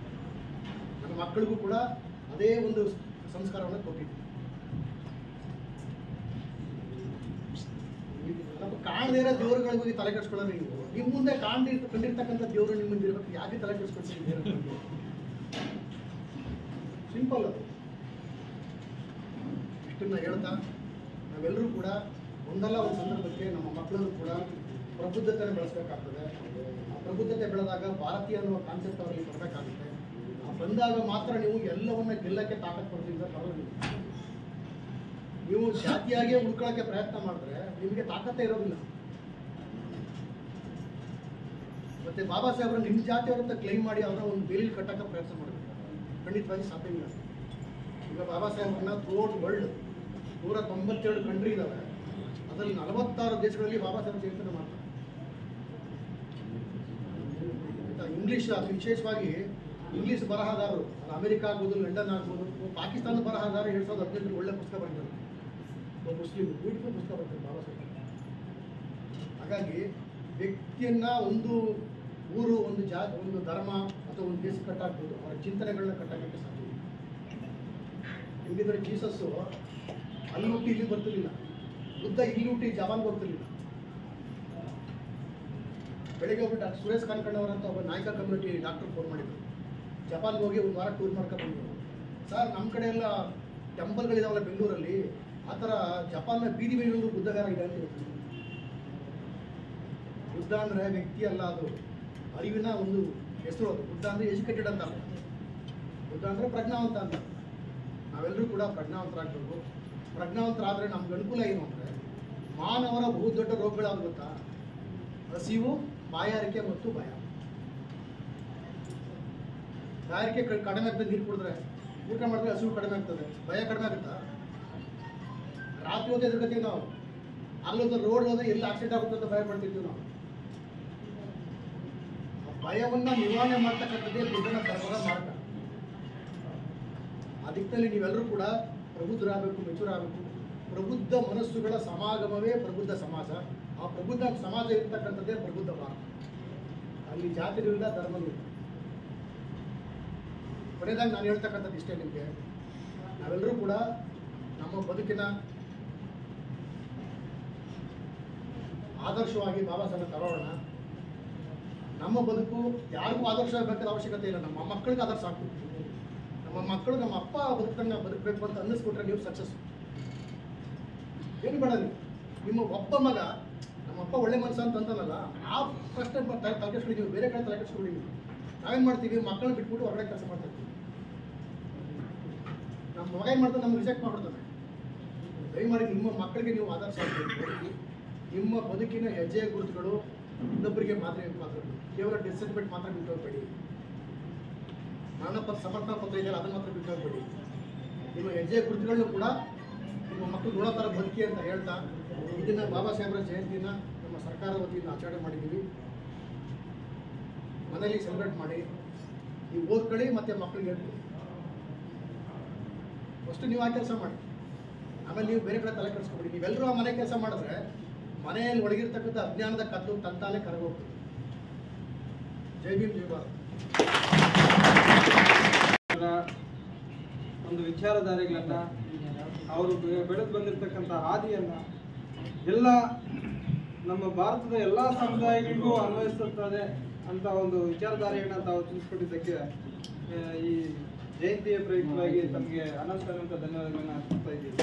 Speaker 5: ನನ್ನ ಮಕ್ಕಳಿಗೂ ಕೂಡ ಅದೇ ಒಂದು ಸಂಸ್ಕಾರವನ್ನು ಕೊಟ್ಟಿದ್ದೀನಿ. ನಮ್ಮ ಕಾಣದೇ ಇರೋ ದೇವರುಗಳ ಬಗ್ಗೆ ತಲೆ ಕೆಡಿಸ್ಕೊಳ್ಳೋದು ನೀವು. ನಿಮ್ಮ ಮುಂದೆ ಕಂಡಿರ್ತಕ್ಕಂಥ ದೇವರು ನಿಮ್ಮ ಮುಂದೆ ಇರಬೇಕು. ಯಾಕೆ ತಲೆ ಕೆಡಿಸ್ಕೊಳ್ತೀವಿ? ಸಿಂಪಲ್ ಅದು. ಇಷ್ಟನ್ನ ಹೇಳ್ತಾ ನಾವೆಲ್ಲರೂ ಕೂಡ ಒಂದಲ್ಲ ಒಂದು ಸಂದರ್ಭಕ್ಕೆ ನಮ್ಮ ಮಕ್ಕಳನ್ನು ಕೂಡ ಪ್ರಬುದ್ಧತೆ ಬೆಳೆಸಬೇಕಾಗ್ತದೆ. ಆ ಪ್ರಬುದ್ಧತೆ ಬೆಳೆದಾಗ ಭಾರತೀಯ ಅನ್ನುವ ಕಾನ್ಸೆಪ್ಟ್ ಅವರಿಗೆ ಬರಬೇಕಾಗುತ್ತೆ. ಆ ಬಂದಾಗ ಮಾತ್ರ ನೀವು ಎಲ್ಲವನ್ನ ಗೆಲ್ಲಕ್ಕೆ ತಾಕತ್ತು ಕೊಡ್ತೀವಿ ಅಂತ ಬರೋದಿಲ್ಲ. ನೀವು ಜಾತಿಯಾಗಿಯೇ ಉಳ್ಕೊಳ್ಳೋಕ್ಕೆ ಪ್ರಯತ್ನ ಮಾಡಿದ್ರೆ ನಿಮಗೆ ತಾಕತ್ತೇ ಇರೋದಿಲ್ಲ. ಮತ್ತೆ ಬಾಬಾ ಸಾಹೇಬ್ರ ನಿಮ್ಮ ಜಾತಿಯವರಂತ ಕ್ಲೈಮ್ ಮಾಡಿ ಅವರ ಒಂದು ಬೇಲಿಲಿ ಕಟ್ಟಕ್ಕೆ ಪ್ರಯತ್ನ ಮಾಡಬೇಕು. ಖಂಡಿತವಾಗಿ ಸಾಧ್ಯವಿಲ್ಲ. ಈಗ ಬಾಬಾ ಸಾಹೇಬ್ರನ್ನ ಥ್ರೂಔಟ್ ವರ್ಲ್ಡ್ 197 ಕಂಟ್ರಿ ಇದ್ದಾವೆ. ಅದರಲ್ಲಿ 46 ದೇಶಗಳಲ್ಲಿ ಬಾಬಾ ಸಾಹೇಬ್ ಚಿಂತನೆ ಮಾಡ್ತಾರೆ. ಇಂಗ್ಲೀಷ್, ವಿಶೇಷವಾಗಿ ಇಂಗ್ಲೀಷ್ ಬರಹಗಾರರು, ಅದು ಅಮೆರಿಕ ಆಗ್ಬೋದು, ಲಂಡನ್ ಆಗ್ಬೋದು, ಪಾಕಿಸ್ತಾನದ ಬರಹಗಾರ 2015 ಒಳ್ಳೆ ಪುಸ್ತಕ ಬರೆದಿದ್ದಾರೆ. ಒಬ್ಬ ಮುಸ್ಲಿಂ ಬ್ಯೂಟಿಫುಲ್ ಪುಸ್ತಕ ಬರ್ತದೆ ಬಾಬಾ ಸಾಹೇಬ್. ಹಾಗಾಗಿ ವ್ಯಕ್ತಿಯನ್ನ ಒಂದು ಊರು, ಒಂದು ಜಾತಿ, ಒಂದು ಧರ್ಮ ಅಥವಾ ಒಂದು ದೇಶ ಕಟ್ಟಾಕ್ಬೋದು, ಅವರ ಚಿಂತನೆಗಳನ್ನ ಕಟ್ಟಾಕಕ್ಕೆ ಸಾಧ್ಯ. ಹೇಗಿದ್ರೆ ಜೀಸಸ್ಸು ಅಲ್ಲಿ ಹುಟ್ಟಿ ಇಲ್ಲಿ ಬರ್ತಿರ್ಲಿಲ್ಲ, ಬುದ್ಧ ಇಲ್ಲಿ ಹುಟ್ಟಿ ಜಪಾನ್ ಬರ್ತಿರ್ಲಿಲ್ಲ. ಬೆಳಿಗ್ಗೆ ಒಬ್ಬ ಡಾಕ್ಟರ್ ಸುರೇಶ್ ಕಾನ್ಕಣ್ಣವರಂತ ಒಬ್ಬ ನಾಯಕ ಕಮ್ಯುನಿಟಿ ಡಾಕ್ಟರ್ ಫೋನ್ ಮಾಡಿದ್ರು. ಜಪಾನ್ಗೆ ಹೋಗಿ ಒಂದು ವಾರ ಟೂರ್ ಮಾಡ್ಕೊಂಡು ಬಂದರು. ಸರ್, ನಮ್ಮ ಕಡೆ ಎಲ್ಲ ಟೆಂಪಲ್ಗಳಿದಾವಲ್ಲ ಬೆಂಗಳೂರಲ್ಲಿ, ಆ ಥರ ಜಪಾನ್ನ ಬೀದಿ ಬೀದಿಗಳು ಬುದ್ಧಗಾರ ಇದೆ ಅಂತ ಹೇಳ್ತೀನಿ. ಬುದ್ಧ ಅಂದರೆ ವ್ಯಕ್ತಿ ಅಲ್ಲ, ಅದು ಅರಿವಿನ ಒಂದು ಹೆಸರು. ಅದು ಬುದ್ಧ ಅಂದರೆ ಎಜುಕೇಟೆಡ್ ಅಂತ ಅಲ್ಲ, ಬುದ್ಧ ಅಂದರೆ ಪ್ರಜ್ಞಾವಂತ ಅಂತ. ನಾವೆಲ್ಲರೂ ಕೂಡ ಪ್ರಜ್ಞಾವಂತರಾಗಬೇಕು. ಪ್ರಜ್ಞಾವಂತರಾದರೆ ನಮ್ಗೆ ಅನುಕೂಲ ಏನು ಅಂದರೆ, ಮಾನವರ ಬಹುದೊಡ್ಡ ರೋಗಗಳಾಗ ಗೊತ್ತಾ? ಹಸಿವು, ಬಾಯಾರಿಕೆ ಮತ್ತು ಭಯ. ಬಾಯಾರಿಕೆ ಕಡಿಮೆ ಆಗ್ತದೆ ನೀರು ಕುಡಿದ್ರೆ, ಊಟ ಮಾಡಿದ್ರೆ ಹಸಿವು ಕಡಿಮೆ ಆಗ್ತದೆ, ಭಯ ಕಡಿಮೆ ಆಗುತ್ತಾ? ರಾತ್ರಿ ಹೊತ್ತು ಎದುರ್ಕೊತೀವಿ ನಾವು. ಅಲ್ಲೊಂದು ರೋಡ್ ಹೋದ್ರೆ ಎಲ್ಲಿ ಆಕ್ಸಿಡೆಂಟ್ ಆಗುತ್ತೆ ಅಂತ ಭಯ ಪಡ್ತಿರ್ತೀವಿ ನಾವು. ಭಯವನ್ನು ನಿವಾರಣೆ ಮಾಡ್ತಕ್ಕಂಥದ್ದೇ ಬುದ್ಧನ ಧರ್ಮದ ಮಾರ್ಗ. ಆ ದಿಕ್ಕಿನಲ್ಲಿ ನೀವೆಲ್ಲರೂ ಕೂಡ ಪ್ರಬುದ್ಧರಾಗಬೇಕು, ಮೆಚೂರ್ ಆಗಬೇಕು. ಪ್ರಬುದ್ಧ ಮನಸ್ಸುಗಳ ಸಮಾಗಮವೇ ಪ್ರಬುದ್ಧ ಸಮಾಜ. ಆ ಪ್ರಬುದ್ಧ ಸಮಾಜ ಇರ್ತಕ್ಕಂಥದ್ದೇ ಪ್ರಬುದ್ಧ ಭಾರತ. ಅಲ್ಲಿ ಜಾತಿಗಳಿಲ್ಲ, ಧರ್ಮಗಳಿಲ್ಲ. ಕೊನೆಯದಾಗಿ ನಾನು ಹೇಳ್ತಕ್ಕಂಥದ್ದು ಇಷ್ಟೇ ನಿಮಗೆ, ನಾವೆಲ್ಲರೂ ಕೂಡ ನಮ್ಮ ಬದುಕಿನ ಆದರ್ಶವಾಗಿ ಬಾಬಾ ಸಾಹೇಬ್ ತಗೊಳ್ಳೋಣ. ನಮ್ಮ ಬದುಕು ಯಾರಿಗೂ ಆದರ್ಶ ಬೇಕಾದ ಅವಶ್ಯಕತೆ ಇಲ್ಲ. ನಮ್ಮ ಮಕ್ಕಳಿಗೆ ಆದರ್ಶ ಆಗ್ಬೇಕು. ನಮ್ಮ ಮಕ್ಕಳು ನಮ್ಮ ಅಪ್ಪ ಬದುಕಂಗೆ ಬದುಕಬೇಕು ಅಂತ ಅನ್ನಿಸ್ಬಿಟ್ರೆ ನೀವು ಸಕ್ಸಸ್. ಏನು ಬೇಡ, ನಿಮ್ಮ ಒಬ್ಬ ಮಗ ನಮ್ಮ ಅಪ್ಪ ಒಳ್ಳೆ ಮನಸ್ಸು ಅಂತಂದಲ್ಲ, ಆ ಪ್ರಶ್ನೆ ತಲೆಕೆಡ್ಸ್ಕೊಂಡು ನೀವು ಬೇರೆ ಕಡೆ ತಲೆಕೆಡ್ಸ್ಕೊಂಡು ನೀವು. ನಾವೇನು ಮಾಡ್ತೀವಿ, ಮಕ್ಕಳನ್ನ ಬಿಟ್ಬಿಟ್ಟು ಹೊರಗಡೆ ಕೆಲಸ ಮಾಡ್ತಾ ಇರ್ತೀವಿ. ನಮ್ಮ ಮಗ ಏನು ಮಾಡ್ತಾರೆ, ನಮ್ಗೆ ರಿಜೆಕ್ಟ್ ಮಾಡ್ಬಿಡ್ತಾನೆ. ದಯಮಾಡಿ ನಿಮ್ಮ ಮಕ್ಕಳಿಗೆ ನೀವು ಆದರ್ಶ ಆಗಬೇಕು. ನಿಮ್ಮ ಬದುಕಿನ ಹೆಜ್ಜೆಯ ಗುರುತುಗಳು ಇನ್ನೊಬ್ಬರಿಗೆ ಮಾತ್ರ ಕೇವಲ ಡೆತ್ ಸರ್ಟಿಫಿಕೇಟ್ ಮಾತ್ರ ಬಿಟ್ಟು ಹೋಗಬೇಡಿ. ಮರಣ ಸಮರ್ಪಣಾ ಪತ್ರ ಇದೆಯಲ್ಲ, ಅದನ್ನು ಮಾತ್ರ ಬಿಟ್ಟು ಹೋಗಬೇಡಿ. ನಿಮ್ಮ ಹೆಜ್ಜೆಯ ಗುರುತುಗಳನ್ನು ಕೂಡ ನಿಮ್ಮ ಮಕ್ಕಳು ನೋಡೋ ಥರ ಬದುಕಿ ಅಂತ ಹೇಳ್ತಾ, ಇದನ್ನು ಬಾಬಾ ಸಾಹೇಬರ ಜಯಂತಿನ ನಮ್ಮ ಸರ್ಕಾರದ ವತಿಯಿಂದ ಆಚರಣೆ ಮಾಡಿದ್ದೀವಿ. ಮನೆಯಲ್ಲಿ ಸೆಲೆಬ್ರೇಟ್ ಮಾಡಿ, ನೀವು ಓದ್ಕೊಳ್ಳಿ ಮತ್ತು ಮಕ್ಕಳಿಗೆ ಹೇಳ್ತೀವಿ. ಫಸ್ಟು ನೀವು ಆ ಕೆಲಸ ಮಾಡಿ, ಆಮೇಲೆ ನೀವು ಬೇರೆ ಕಡೆ ತಲೆ ಕೆಡಿಸ್ಕೊಬೇಡಿ. ನೀವೆಲ್ಲರೂ ಆ ಮನೆ ಕೆಲಸ ಮಾಡಿದ್ರೆ ಮನೆಯಲ್ಲಿ ಒಳಗಿರ್ತಕ್ಕಂಥ ಅಜ್ಞಾನದ ಕದ್ದು ತಂತಾಲೆ ಕರಗೋಗ್ತದೆ. ಜೈ ಭೀಮ್, ಜೈ ಭಾರತ್.
Speaker 6: ಒಂದು ವಿಚಾರಧಾರೆಗಳನ್ನ, ಅವರು ಬೆಳೆದು ಬಂದಿರತಕ್ಕಂಥ ಹಾದಿಯನ್ನ ಎಲ್ಲ ನಮ್ಮ ಭಾರತದ ಎಲ್ಲ ಸಮುದಾಯಗಳಿಗೂ ಅನ್ವಯಿಸುತ್ತದೆ ಅಂತ ಒಂದು ವಿಚಾರಧಾರೆಗಳನ್ನ ತಾವು ತಿಳಿಸ್ಕೊಟ್ಟಿದ್ದಕ್ಕೆ ಈ ಜಯಂತಿಯ ಪ್ರಯುಕ್ತವಾಗಿ ತಮಗೆ ಅನಂತ ಧನ್ಯವಾದಗಳನ್ನ ಅರ್ಪಿಸ್ತಾ ಇದ್ದೀವಿ.